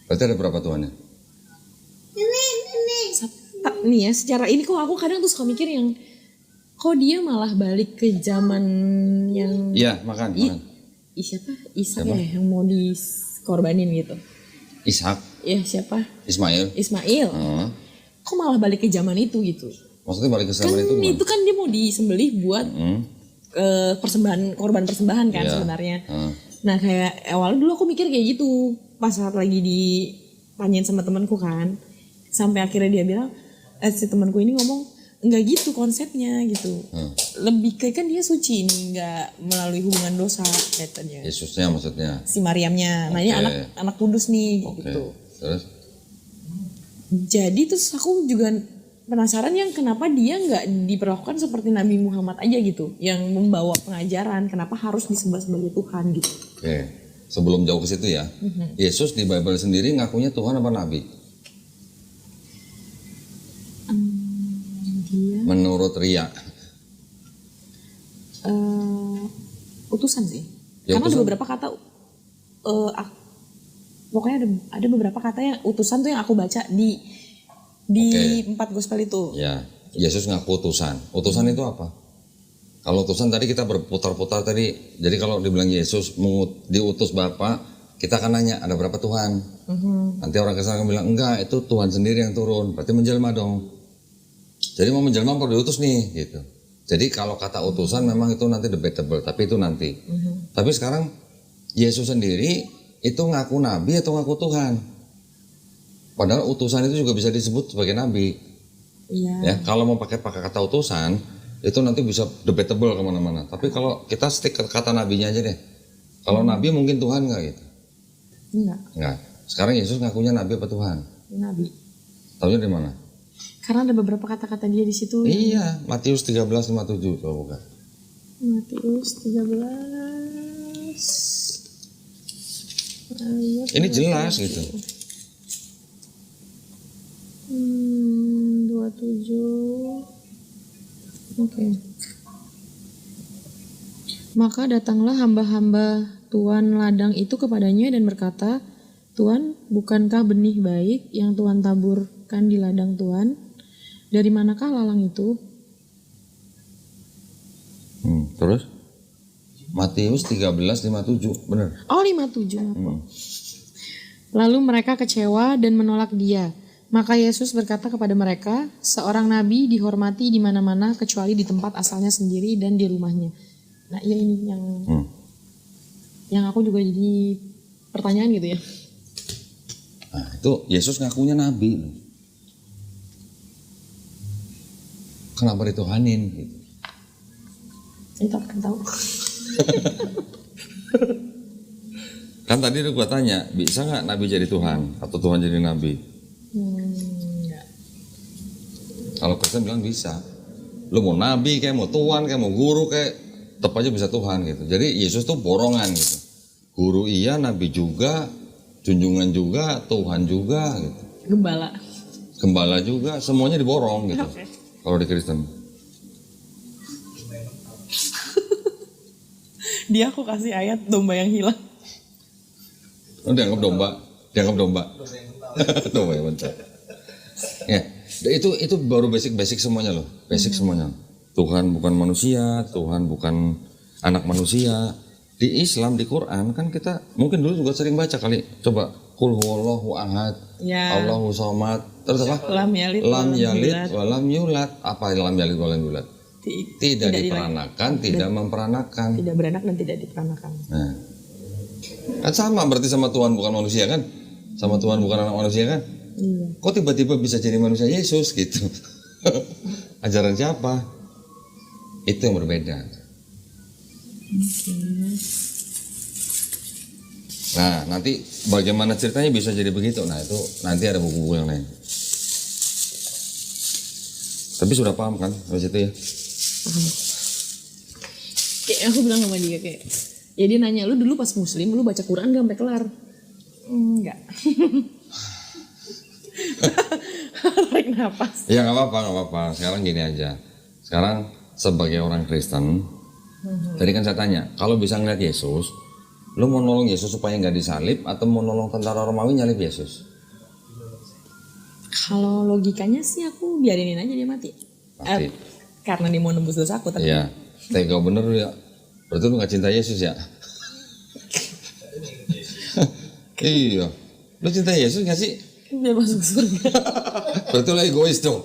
Berarti ada berapa Tuhannya? Nih ya, secara ini kok aku kadang tuh suka mikir yang kok dia malah balik ke zaman yang Iya, makan. siapa? Ishak ya yang mau dikorbanin gitu. Ishak, Ya siapa? Ismail. Ismail. Kok malah balik ke zaman itu gitu? Maksudnya balik ke zaman Kan itu gimana? itu kan dia mau disembelih buat persembahan, korban persembahan kan Iya. sebenarnya. Nah kayak awalnya dulu aku mikir kayak gitu pas saat lagi ditanyain sama temanku kan, sampai akhirnya dia bilang, si temanku ini ngomong nggak gitu konsepnya gitu, lebih kayak kan dia suci nih, nggak melalui hubungan dosa katanya. Yesusnya maksudnya. Si Maryamnya, nah ini anak kudus nih gitu. Terus? Jadi terus aku juga penasaran yang kenapa dia nggak diperlakukan seperti Nabi Muhammad aja gitu, yang membawa pengajaran, kenapa harus disembah sebagai Tuhan gitu. Oke. Sebelum jauh ke situ ya, Yesus di Bible sendiri ngakunya Tuhan apa Nabi? Dia Menurut Ria. utusan sih, Ya, karena utusan. ada beberapa kata, pokoknya ada beberapa kata yang utusan tuh yang aku baca di 4 gospel itu. Ya, Yesus ngaku utusan. Utusan itu apa? Kalau utusan tadi kita berputar-putar tadi. Jadi kalau dibilang Yesus diutus Bapa, kita akan nanya ada berapa Tuhan? Nanti orang kesana akan bilang enggak, itu Tuhan sendiri yang turun. Berarti menjelma dong. Jadi mau menjelma perlu diutus nih, gitu. Jadi kalau kata utusan memang itu nanti debatable, tapi itu nanti. Tapi sekarang Yesus sendiri itu ngaku nabi atau ngaku Tuhan? Padahal utusan itu juga bisa disebut sebagai nabi. Iya. Ya, kalau mau pakai kata utusan itu nanti bisa debatable kemana-mana. Tapi kalau kita stick ke kata nabinya aja deh. Kalau nabi mungkin Tuhan nggak gitu? Nggak. Sekarang Yesus ngakunya nabi apa Tuhan? Nabi. Taunya dari mana? Karena ada beberapa kata-kata dia di situ. Iya, Matius 13:57 coba buka. Matius 13 ayat Ini jelas gitu. 27. Oke. Maka datanglah hamba-hamba Tuan ladang itu kepadanya dan berkata, Tuan, bukankah benih baik yang Tuan taburkan di ladang Tuan? Dari manakah lalang itu? Terus? Matius 13:57, benar? Oh 57. Lalu mereka kecewa dan menolak dia. Maka Yesus berkata kepada mereka, seorang nabi dihormati di mana-mana kecuali di tempat asalnya sendiri dan di rumahnya. Nah ya ini yang aku juga jadi pertanyaan gitu ya. Nah, itu Yesus ngakunya nabi. Kenapa dituhanin gitu? Itu akan tahu. Kan tadi udah gua tanya, bisa nggak nabi jadi Tuhan atau Tuhan jadi nabi? Enggak. Kalau Kristen bilang bisa. Lu mau nabi kayak mau Tuhan kayak mau guru kayak tetap aja bisa Tuhan gitu. Jadi Yesus tuh borongan gitu. Guru iya, nabi juga, junjungan juga, Tuhan juga gitu. Gembala juga, semuanya diborong gitu. Kalau di Kristen. Dia aku kasih ayat domba yang hilang. Oh, dianggap domba. Domba yang bentar. Ya, itu baru basic semuanya loh. Basic semuanya. Tuhan bukan manusia, Tuhan bukan anak manusia. Di Islam, di Quran kan kita mungkin dulu juga sering baca kali. Coba Qul huwallahu ahad, Ya. Allahu somad. Terus apa? Lam yalid walam yulad. Apa lam yalid walam yulad? Tidak diperanakan, tidak memperanakan. Tidak beranak dan tidak diperanakan. Nah, kan sama berarti sama Tuhan bukan manusia kan? Sama Tuhan bukan anak manusia kan? Iya. Kok tiba-tiba bisa jadi manusia Yesus gitu? Ajaran siapa? Itu yang berbeda. Nah, nanti bagaimana ceritanya bisa jadi begitu? Nah, itu nanti ada buku-buku yang lain. Tapi sudah paham kan dari situ ya? Paham. Kayak aku bilang sama dia kayak, ya dia nanya, lu dulu pas muslim lu baca Quran gak sampai kelar? Enggak. Tarik nafas. Ya nggak apa-apa. Sekarang gini aja. Sekarang sebagai orang Kristen, tadi kan saya tanya, kalau bisa ngeliat Yesus, lu mau nolong Yesus supaya nggak disalib atau mau nolong tentara Romawi nyalib Yesus? Kalau logikanya sih aku biarinin aja dia mati. Mati. Karena dia mau nembus dosa aku tadi. Iya. Tega bener lu ya. Berarti lu gak cinta Yesus ya? Iya. Lu cinta Yesus gak sih? Dia masuk surga. Berarti lu egois dong.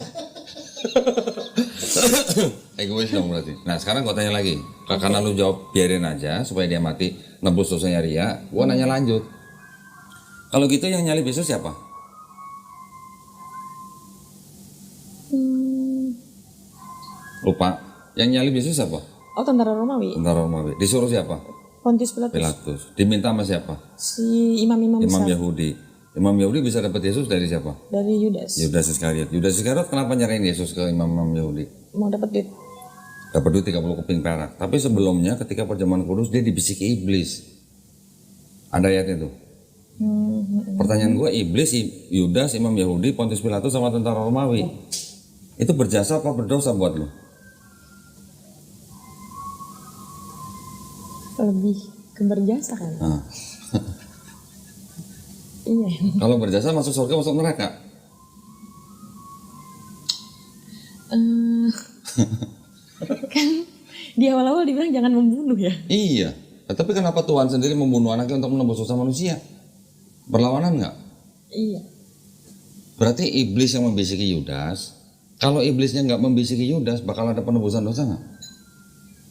Egois dong berarti. Nah sekarang gue tanya lagi. Karena lu jawab biarin aja supaya dia mati nebus dosanya Ria. Gue nanya lanjut. Kalau gitu yang nyalip Yesus siapa? Lupa. Yang nyalip Yesus siapa? Oh, tentara Romawi. Tentara Romawi. Disuruh siapa? Pontius Pilatus. Pilatus. Diminta sama siapa? Si imam-imam Imam besar. Yahudi. Imam Yahudi bisa dapat Yesus dari siapa? Dari Yudas. Yudas Iskariot. Yudas Iskariot kenapa nyerahin Yesus ke imam-imam Yahudi? Mau dapat duit. Dapat duit 30 keping perak. Tapi sebelumnya ketika perjamuan kudus dia dibisiki iblis. Ada ayatnya tuh. Pertanyaan gue, iblis, Yudas, imam Yahudi, Pontius Pilatus sama tentara Romawi. Itu berjasa apa berdosa buat lu? Lebih ke berjasa kan? Nah, Iya. kalau berjasa masuk surga masuk neraka? Kan di awal-awal dibilang jangan membunuh ya. Iya. Tapi kenapa Tuhan sendiri membunuh anaknya untuk menembus dosa manusia? Berlawanan nggak? Iya. Berarti iblis yang membisiki Yudas. Kalau iblisnya nggak membisiki Yudas, bakal ada penebusan dosa nggak?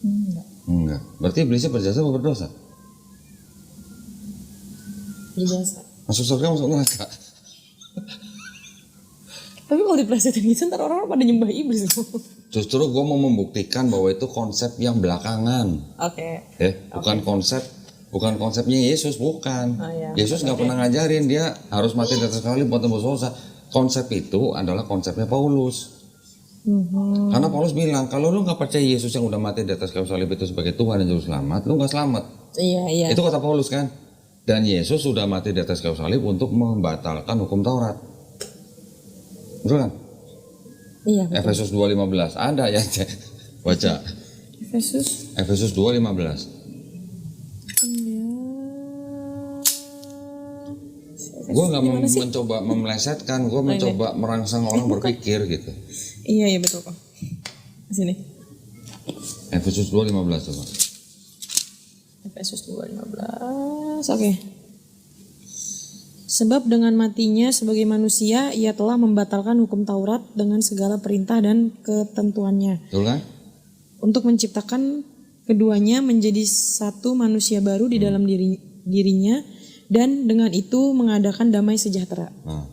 Enggak. Enggak. Berarti iblisnya berjasa atau berdosa? Berjasa. Masuk surga masuk neraka. Tapi kalau diplesetin gitu ntar orang-orang pada nyembah iblis. Justru gue mau membuktikan bahwa itu konsep yang belakangan. Oke. Bukan konsepnya Yesus, bukan. Oh, iya. Yesus nggak pernah ngajarin dia harus mati di atas kayu salib buat tembus dosa. Konsep itu adalah konsepnya Paulus. Karena Paulus bilang kalau lu nggak percaya Yesus yang udah mati di atas kayu salib itu sebagai Tuhan dan Juru Selamat, lu nggak selamat. Iya, iya. Itu kata Paulus kan. Dan Yesus sudah mati di atas kayu salib untuk membatalkan hukum Taurat. Betul kan? Iya. Betul. Efesus 2:15 ada ya. Baca. Efesus 2:15. Gue nggak mencoba memelesetkan, gue mencoba merangsang orang berpikir gitu. Iya betul kok. Sini. Efesus 2:15 coba. Efesus 2:15. Oke. Sebab dengan matinya sebagai manusia ia telah membatalkan hukum Taurat dengan segala perintah dan ketentuannya. Betul kan? Untuk menciptakan keduanya menjadi satu manusia baru di dalam dirinya dan dengan itu mengadakan damai sejahtera. Nah,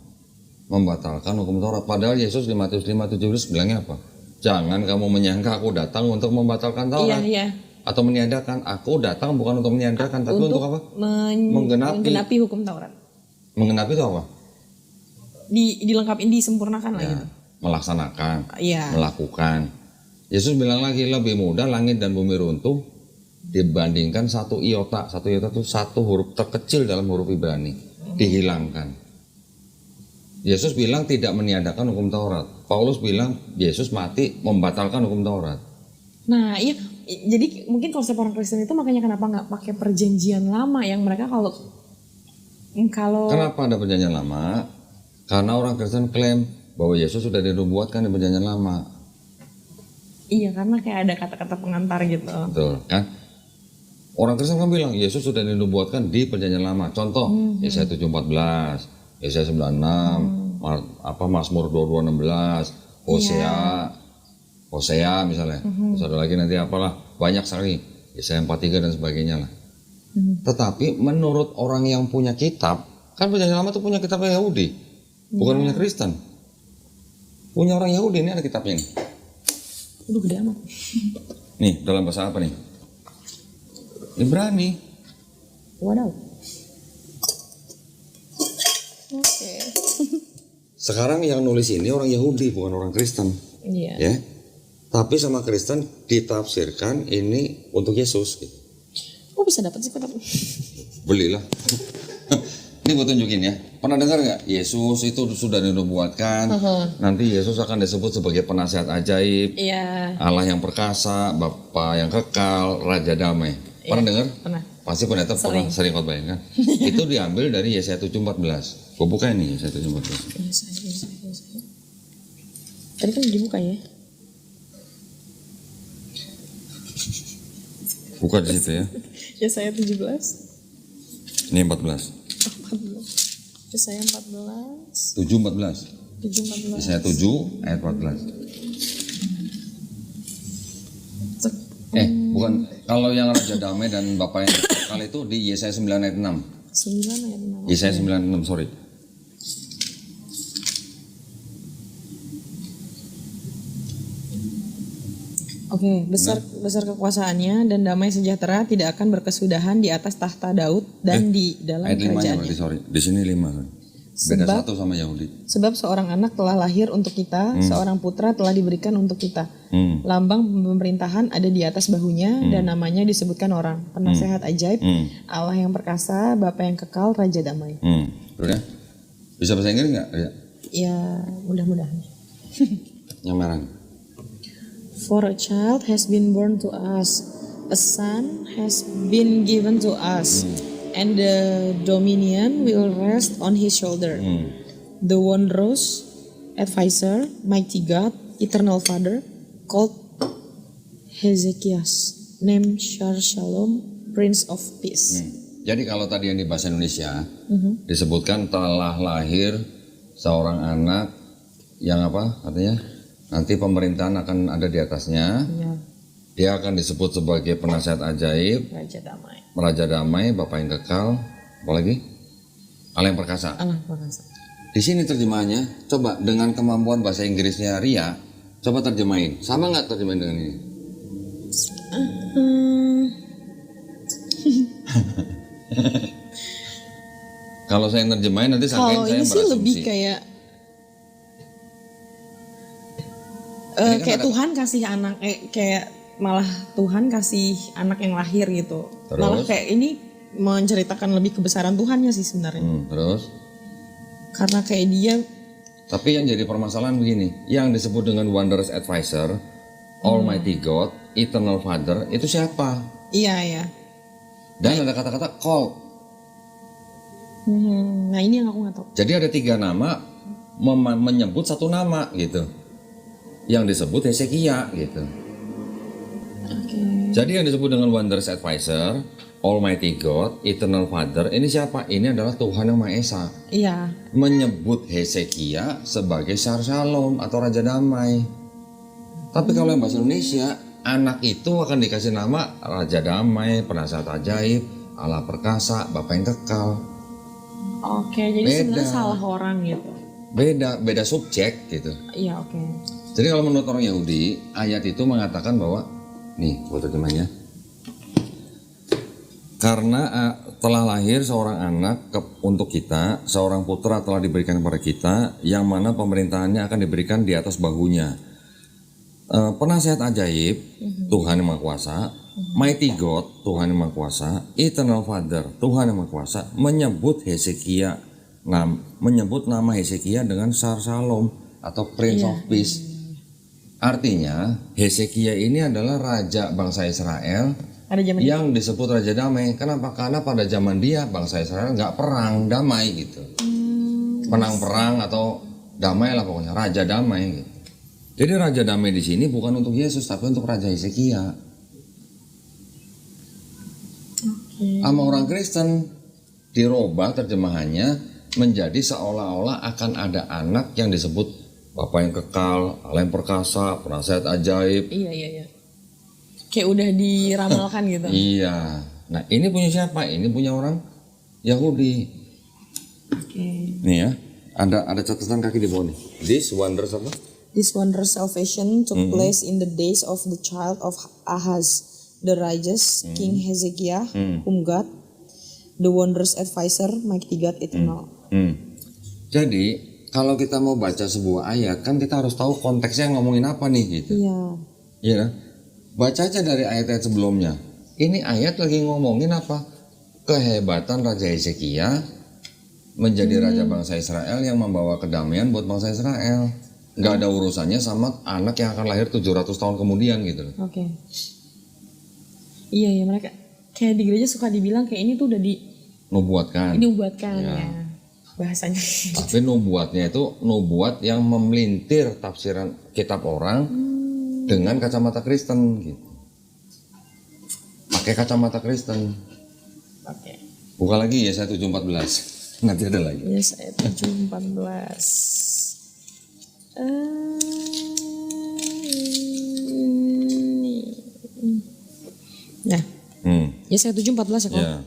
membatalkan hukum Taurat. Padahal Yesus di Matius 5:17 bilangnya apa? Jangan kamu menyangka aku datang untuk membatalkan Taurat. Iya. Atau meniadakan. Aku datang bukan untuk meniadakan, tapi untuk apa? Menggenapi hukum Taurat. Menggenapi itu apa? Dilengkapi, disempurnakan lah gitu. Melaksanakan, Iya. melakukan. Yesus bilang lagi lebih mudah langit dan bumi runtuh dibandingkan satu iota. Satu iota itu satu huruf terkecil dalam huruf Ibrani dihilangkan. Yesus bilang tidak meniadakan hukum Taurat. Paulus bilang Yesus mati membatalkan hukum Taurat. Nah iya, jadi mungkin konsep orang Kristen itu makanya kenapa nggak pakai perjanjian lama yang mereka kalau Kenapa ada perjanjian lama? Karena orang Kristen klaim bahwa Yesus sudah dinubuatkan di perjanjian lama. Iya, karena kayak ada kata-kata pengantar gitu. Betul kan? Orang Kristen kan bilang Yesus sudah dinubuatkan di perjanjian lama. Contoh Yesaya 7:14, Yesaya 96, Mazmur 22:16, Hosea misalnya. Terus ada lagi nanti apalah, banyak sekali. Yesaya 43 dan sebagainya lah. Tetapi menurut orang yang punya kitab, kan perjanjian lama itu punya kitab Yahudi, bukan punya Kristen. Punya orang Yahudi, ini ada kitabnya nih. Udah gede amat. Nih, dalam bahasa apa nih? Ibrani. Wadaw. Oke. Sekarang yang nulis ini orang Yahudi, bukan orang Kristen. Iya. Ya. Tapi sama Kristen ditafsirkan ini untuk Yesus gitu. Kok bisa dapat sih kitab? Belilah. Ini gue tunjukin ya. Pernah dengar nggak? Yesus itu sudah dinubuatkan. Nanti Yesus akan disebut sebagai penasihat ajaib. Iya. Allah yang perkasa, Bapa yang kekal, Raja damai. Pernah dengar? Pernah. Pasti pendeta pernah sering khotbahin kan? Itu diambil dari Yesaya 7:14. Gue buka ini Yesaya 7:14. Iya. Tadi kan dibuka ya. Buka di situ ya. Yesaya 17. Ini 14. 14. Yesaya 14. 7:14. 7:14. Yesaya 7 ayat 14. Bukan. Kalau yang Raja Damai dan Bapa yang kekal itu di Yesaya 9 ayat 6. 9 ayat 6. Yesaya 9 ayat 6, sorry. Oke, besar kekuasaannya dan damai sejahtera tidak akan berkesudahan di atas tahta Daud dan di dalam Ayat 5-nya kerajaannya. berarti, sorry. Di sini 5. Beda 1 sama Yahudi. Sebab seorang anak telah lahir untuk kita, seorang putra telah diberikan untuk kita. Lambang pemerintahan ada di atas bahunya dan namanya disebutkan orang. Penasehat ajaib, Allah yang perkasa, Bapa yang kekal, Raja damai. Udah? Bisa bahasa Inggris nggak? Ya, mudah-mudahan. Yang merah. For a child has been born to us, a son has been given to us, and the dominion will rest on his shoulder. The wondrous advisor, mighty God, eternal Father, called Hezekias, named Shalom, Prince of Peace. Jadi kalau tadi yang di bahasa Indonesia disebutkan telah lahir seorang anak yang apa katanya? Nanti pemerintahan akan ada di atasnya. Ya, Dia akan disebut sebagai penasihat ajaib, Raja damai. Raja damai, Bapa yang kekal, apa lagi? Allah yang perkasa. Allah perkasa. Di sini terjemahannya, coba dengan kemampuan bahasa Inggrisnya Ria, coba terjemahin. Sama nggak terjemahin dengan ini? Kalau saya yang terjemahin nanti sangkain Kalau saya ini sih berasumsi. lebih kayak Ini kan kayak ada- Tuhan kasih anak, kayak malah Tuhan kasih anak yang lahir gitu. Terus? Malah kayak ini menceritakan lebih kebesaran Tuhannya sih sebenarnya. Terus? Karena kayak dia, Tapi yang jadi permasalahan begini, yang disebut dengan Wondrous Advisor, Almighty God, Eternal Father, itu siapa? iya ya. Dan ada kata-kata called. Nah ini yang aku nggak tahu. Jadi ada 3 nama menyebut satu nama gitu. Yang disebut Hezekia gitu. Oke. Jadi yang disebut dengan Wondrous Advisor, Almighty God, Eternal Father, ini siapa? Ini adalah Tuhan yang Maha Esa. Iya. Menyebut Hezekia sebagai Shalom atau Raja Damai. Tapi kalau yang bahasa Indonesia, anak itu akan dikasih nama Raja Damai, Penasehat Ajaib, Allah Perkasa, Bapa yang Kekal. Oke, jadi Beda. sebenarnya salah orang gitu. Beda subjek gitu. Iya oke. Jadi kalau menurut orang Yahudi, ayat itu mengatakan bahwa, nih buat terjemahnya, karena telah lahir seorang anak untuk kita, seorang putra telah diberikan kepada kita, yang mana pemerintahannya akan diberikan di atas bahunya. Penasehat ajaib, Tuhan yang Maha Kuasa, Mighty God, Tuhan yang Maha Kuasa, Eternal Father, Tuhan yang Maha Kuasa, menyebut Hezekia, menyebut nama Hezekia dengan Shalom atau Prince of Peace. Artinya Hezekia ini adalah raja bangsa Israel Ada zaman yang disebut Raja Damai. Kenapa? Karena pada zaman dia bangsa Israel nggak perang, damai gitu. Menang perang atau damai lah pokoknya, Raja Damai gitu. Jadi Raja Damai di sini bukan untuk Yesus tapi untuk Raja Hezekia. Sama orang Kristen dirubah terjemahannya menjadi seolah-olah akan ada anak yang disebut Bapa yang kekal, Allah yang perkasa, Penasehat ajaib. Iya. Kayak udah diramalkan gitu. Iya. Nah ini punya siapa? Ini punya orang Yahudi. Oke. Nih ya, ada catatan kaki di bawah nih. This wonders apa? This wondrous salvation took place in the days of the child of Ahaz, the righteous King Hezekiah, whom God, the wondrous advisor, mighty God, eternal. Jadi kalau kita mau baca sebuah ayat kan kita harus tahu konteksnya ngomongin apa nih gitu. Iya. Iya kan? Baca aja dari ayat-ayat sebelumnya. Ini ayat lagi ngomongin apa? Kehebatan Raja Hezekia menjadi raja bangsa Israel yang membawa kedamaian buat bangsa Israel. Nggak ada urusannya sama anak yang akan lahir 700 tahun kemudian gitu. Oke. Iya mereka kayak di gereja suka dibilang kayak ini tuh udah Nubuatkan. dibuatkan ya bahasanya. Tapi nubuatnya itu nubuat yang memelintir tafsiran kitab orang dengan kacamata Kristen gitu. Pakai Pakai kacamata Kristen. Oke. Buka lagi ya 7:14. Nanti ada lagi. Yes, ayat 7:14. Nah, yes, ayat 7:14 ya kok. Ya.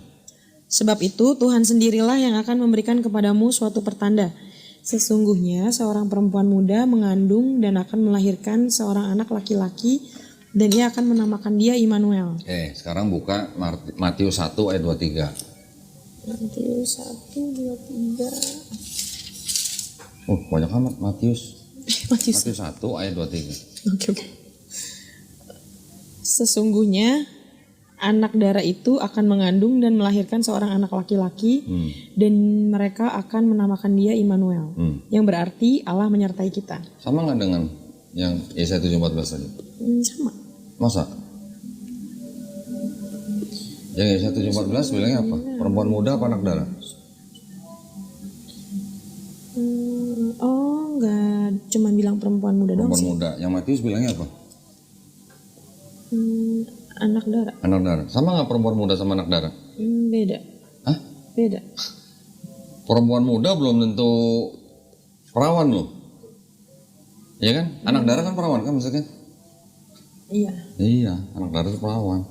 Sebab itu Tuhan sendirilah yang akan memberikan kepadamu suatu pertanda. Sesungguhnya seorang perempuan muda mengandung dan akan melahirkan seorang anak laki-laki dan ia akan menamakan dia Immanuel. Sekarang buka Matius 1 ayat 23. Matius 1, 2, 3. Oh, banyak amat Matius. Matius. Matius 1 ayat 23. Oke. Sesungguhnya anak darah itu akan mengandung dan melahirkan seorang anak laki-laki dan mereka akan menamakan dia Immanuel, yang berarti Allah menyertai kita. Sama nggak dengan yang Yesaya 7:14 tadi? Sama. Masa? Yang Yesaya 7:14 bilangnya apa? Perempuan muda apa anak darah? Oh, enggak, cuma bilang perempuan muda doang Perempuan sih. muda. Yang Matius bilangnya apa? Anak darah. Anak darah. Sama nggak perempuan muda sama anak darah? Beda. Hah? Beda. Perempuan muda belum tentu perawan loh. Iya kan? Anak darah kan perawan kan maksudnya? Iya. Iya, anak darah itu perawan.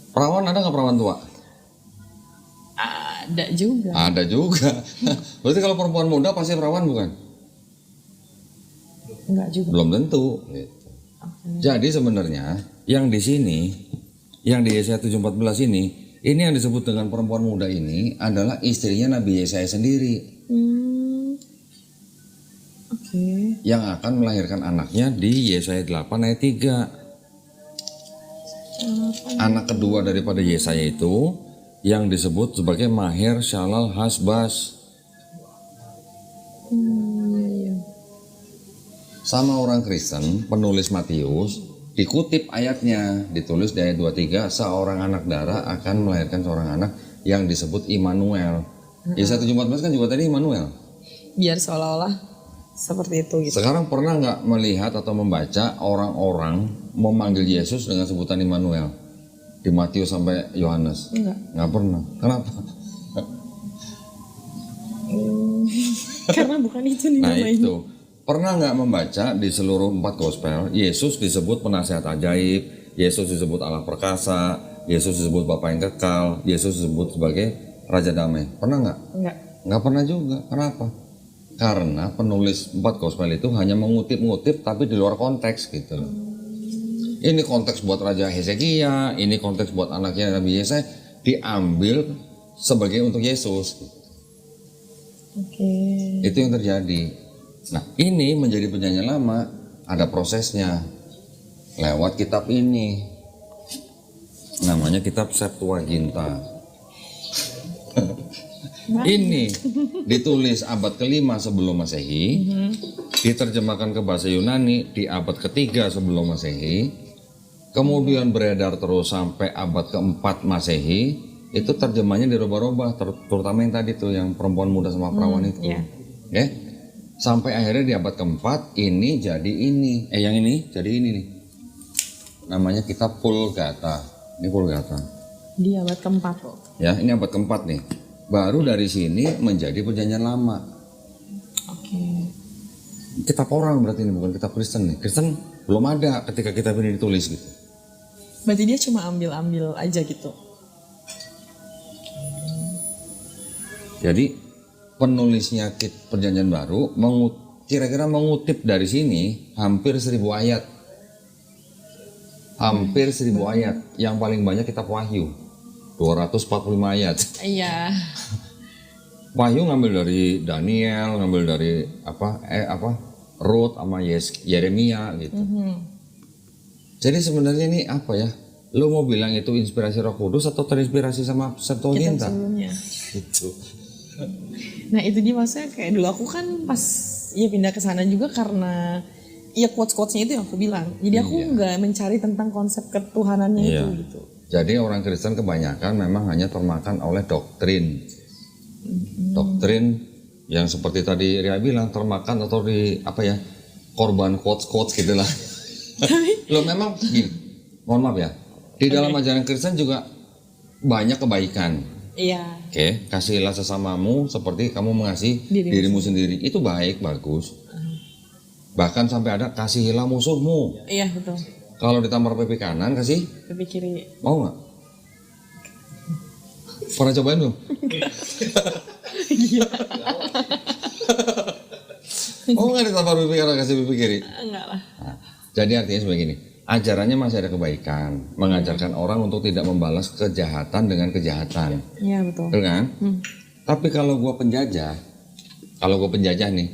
Perawan ada nggak perawan tua? Ada juga. Ada juga. Berarti kalau perempuan muda pasti perawan bukan? Enggak juga. Belum tentu. Gitu. Jadi sebenarnya yang di sini, yang di Yesaya 7:14 ini yang disebut dengan perempuan muda ini adalah istrinya Nabi Yesaya sendiri. Oke. Yang akan melahirkan anaknya di Yesaya 8 ayat 3. Anak kedua daripada Yesaya itu yang disebut sebagai Maher Shalal Hasbaz. Iya. Sama orang Kristen, penulis Matius, dikutip ayatnya, ditulis di ayat 23, seorang anak darah akan melahirkan seorang anak yang disebut Immanuel. Yesaya 7:14 kan juga tadi Immanuel. Biar seolah-olah seperti itu gitu. Sekarang pernah nggak melihat atau membaca orang-orang memanggil Yesus dengan sebutan Immanuel? Di Matius sampai Yohanes? Enggak. Nggak pernah. Kenapa? Karena bukan itu Nah dinamain. itu. Pernah nggak membaca di seluruh 4 gospel, Yesus disebut penasihat ajaib, Yesus disebut Allah perkasa, Yesus disebut Bapa yang kekal, Yesus disebut sebagai Raja Damai. Pernah nggak? Enggak. Nggak pernah juga. Kenapa? Karena penulis 4 gospel itu hanya mengutip-ngutip tapi di luar konteks gitu loh. Ini konteks buat Raja Hezekia, ini konteks buat anaknya Nabi Yesaya, diambil sebagai untuk Yesus. Oke. Itu yang terjadi. Nah, ini menjadi perjanjian lama, ada prosesnya lewat kitab ini. Namanya kitab Septuaginta. Ini ditulis abad ke-5 sebelum Masehi, diterjemahkan ke bahasa Yunani di abad ke-3 sebelum Masehi, kemudian beredar terus sampai abad ke-4 Masehi. Itu terjemahnya dirubah-rubah, terutama yang tadi tuh yang perempuan muda sama perawan itu. Iya. Ya. Sampai akhirnya di abad ke-4 ini jadi ini. Yang ini jadi ini nih. Namanya kitab Vulgata. Ini Vulgata. Di abad ke-4 kok. Ya, ini abad ke-4 nih. Baru dari sini menjadi perjanjian lama. Oke. Kitab orang berarti ini, bukan kitab Kristen nih. Kristen belum ada ketika kitab ini ditulis gitu. Berarti dia cuma ambil-ambil aja gitu. Jadi penulisnya perjanjian baru kira-kira mengutip dari sini hampir 1000 ayat. Hampir 1000 ayat. Yang paling banyak kitab Wahyu. 245 ayat. Iya. Wahyu ngambil dari Daniel, ngambil dari Ruth sama Yeremia gitu. Jadi sebenarnya ini apa ya? Lo mau bilang itu inspirasi Roh Kudus atau terinspirasi sama Septuaginta? Kitab sebelumnya. Itu. Nah itu dia maksudnya kayak dulu aku kan pas ya pindah ke sana juga karena ya quotes-quotesnya itu yang aku bilang. Jadi aku nggak mencari tentang konsep ketuhanannya itu gitu. Jadi orang Kristen kebanyakan memang hanya termakan oleh doktrin. Doktrin yang seperti tadi Ria bilang termakan atau korban quotes gitu lah. Lo memang gini, mohon maaf ya, Di dalam ajaran Kristen juga banyak kebaikan. Iya. Oke, kasihilah sesamamu seperti kamu mengasihi dirimu sendiri. Itu baik, bagus. Bahkan sampai ada kasihilah musuhmu. Iya betul. Kalau ditampar pipi kanan, kasih Pipi kiri. mau nggak? Pernah cobain belum? Oh nggak ditampar pipi kanan, kasih pipi kiri? Enggak lah. Nah, jadi artinya seperti gini, ajarannya masih ada kebaikan, mengajarkan orang untuk tidak membalas kejahatan dengan kejahatan, Iya betul. betul kan? Tapi kalau gua penjajah nih,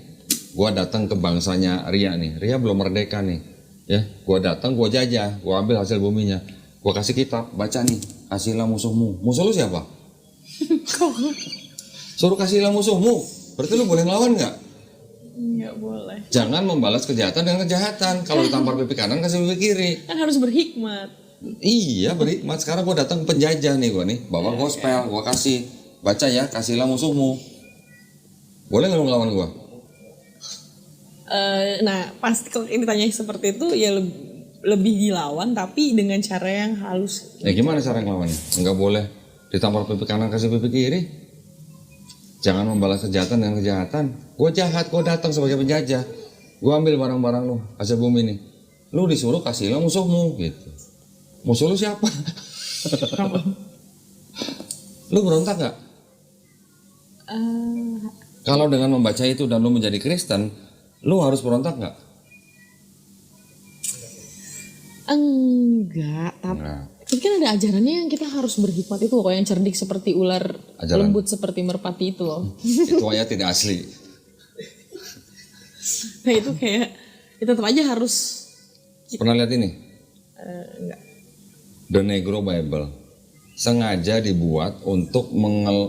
gua datang ke bangsanya Ria nih, Ria belum merdeka nih, ya, gua datang, gua jajah, gua ambil hasil buminya, gua kasih kitab, baca nih, kasihilah musuhmu. Musuh lu siapa? Suruh kasihilah musuhmu, berarti lu boleh ngelawan nggak? Nggak boleh. Jangan membalas kejahatan dengan kejahatan. Kalau ditampar pipi kanan, kasih pipi kiri. Kan harus berhikmat. Iya berhikmat. Sekarang gue datang penjajah nih gue nih, bawa gospel, gue kasih, baca ya, kasihilah musuhmu. Boleh nggak lu ngelawan gue? Nah pasti kalau ini ditanya seperti itu ya lebih dilawan tapi dengan cara yang halus. Ya gimana cara ngelawannya? Nggak boleh ditampar pipi kanan, kasih pipi kiri. Jangan membalas kejahatan dengan kejahatan. Gue jahat, gue datang sebagai penjajah. Gue ambil barang-barang lu, hasil bumi nih. Lu disuruh kasihilah musuhmu gitu. Musuh lu siapa? Lu berontak nggak? Kalau dengan membaca itu dan lu menjadi Kristen, lu harus berontak nggak? Enggak, tapi Nah, kan ada ajarannya yang kita harus berhikmat itu loh, yang cerdik seperti ular, Ajaran. lembut seperti merpati itu loh. itu ayat tidak asli. Nah itu kayak itu tetap aja harus Pernah lihat ini? enggak. The Negro Bible. Sengaja dibuat untuk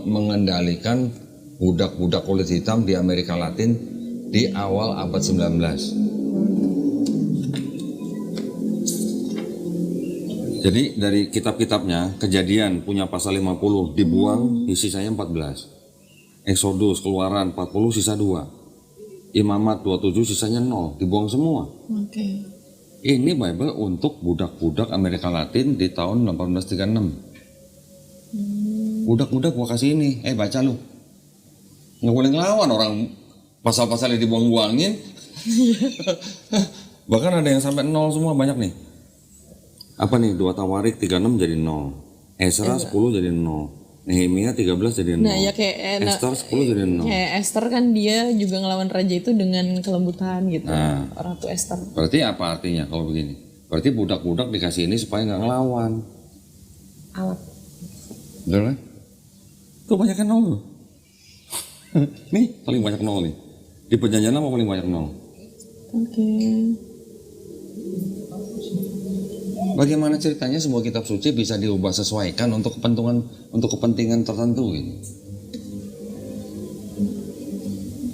mengendalikan budak-budak kulit hitam di Amerika Latin di awal abad 19. Jadi dari kitab-kitabnya, Kejadian punya pasal 50 dibuang, sisanya 14. Exodus, Keluaran 40 sisa 2. Imamat 27 sisanya 0, dibuang semua. Oke. Ini Bible untuk budak-budak Amerika Latin di tahun 1836. Budak-budak gua kasih ini, baca lu. Nggak boleh ngelawan orang pasal-pasalnya dibuang-buangin. Bahkan ada yang sampai 0 semua, banyak nih. Apa nih, 2 Tawarik 36 jadi 0. Ezra 10 jadi 0. Nehemia 13 jadi 0. Nah ya kayak Esther 10 jadi 0. kayak Esther kan dia juga ngelawan raja itu dengan kelembutan gitu. Nah. Ratu Esther. Berarti apa artinya kalau begini? Berarti budak-budak dikasih ini supaya nggak ngelawan. Alat. Betul kan? Tuh banyaknya 0 loh. Nih paling banyak 0 nih. Di perjanjian lama paling banyak 0. Oke. Bagaimana ceritanya sebuah kitab suci bisa diubah sesuaikan untuk kepentingan tertentu gitu.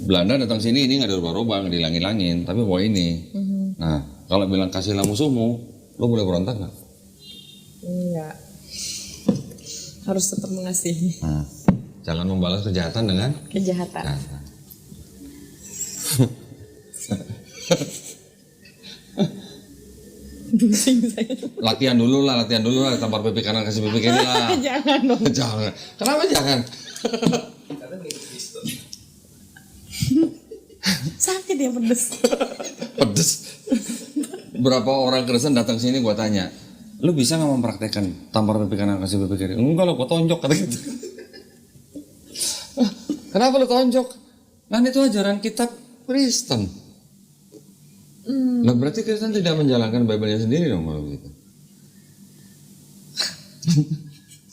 Belanda datang sini ini nggak dirubah-rubah, nggak dilangin-langin, tapi bawa ini. Nah, kalau bilang kasihlah musuhmu, lo boleh berontak nggak? Enggak. Harus tetap mengasihi. Nah, jangan membalas kejahatan dengan Kejahatan. kejahatan. Pusing saya. Latihan dulu lah, tampar pipi kanan kasih pipi kiri lah. Jangan dong. Jangan. Kenapa jangan? Sakit ya pedes. Pedes. Berapa orang Kristen datang sini gua tanya, lu bisa nggak mempraktekkan tampar pipi kanan kasih pipi kiri? Enggak lo, gua tonjok kata gitu. Kenapa lu tonjok? Kan itu ajaran kitab Kristen. Nah berarti Kristen tidak menjalankan Bible-nya sendiri dong kalau gitu.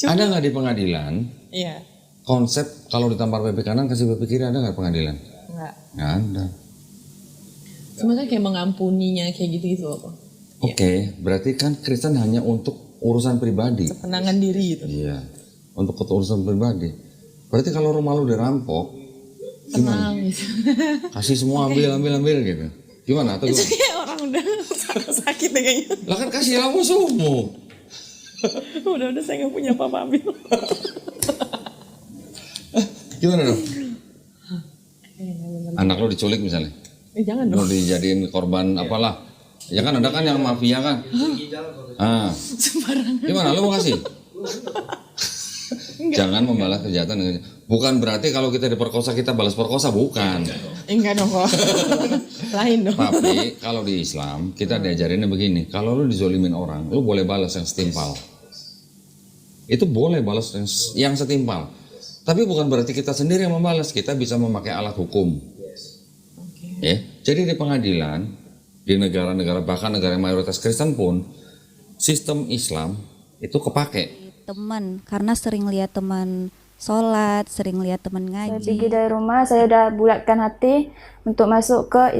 Ada nggak di pengadilan Iya. konsep kalau ditampar pipi kanan kasih pipi kiri, ada nggak pengadilan? Enggak. Nggak ada. Sebenarnya kayak mengampuninya kayak gitu-gitu loh. Oke, berarti kan Kristen hanya untuk urusan pribadi. Ketenangan diri gitu. Iya, untuk urusan pribadi. Berarti kalau rumah lu dirampok, gimana? Tenang gitu. Kasih semua ambil gitu. Gimana? Atau Itu gimana? kayak orang udah sakit deh kayaknya. Lah kan kasihlah musuhmu. Udah saya nggak punya apa-apa ambil. Gimana dong? Anak lo diculik misalnya, Jangan lo dong. dijadiin korban apalah, Ya kan ada kan yang mafia kan. Ah. Gimana lu mau kasih? Jangan membalas kejahatan dengan bukan berarti kalau kita diperkosa kita balas perkosa, bukan. Enggak dong kok. Lain dong. Tapi kalau di Islam kita diajarinnya begini, kalau lu dizolimin orang, lu boleh balas yang setimpal. Itu boleh balas yang setimpal. Tapi bukan berarti kita sendiri yang membalas, kita bisa memakai alat hukum. Ya, jadi di pengadilan, di negara-negara bahkan negara yang mayoritas Kristen pun, sistem Islam itu kepake. Teman, karena sering lihat teman sholat, sering lihat teman Saya ngaji. pergi dari rumah, saya udah bulatkan hati untuk masuk ke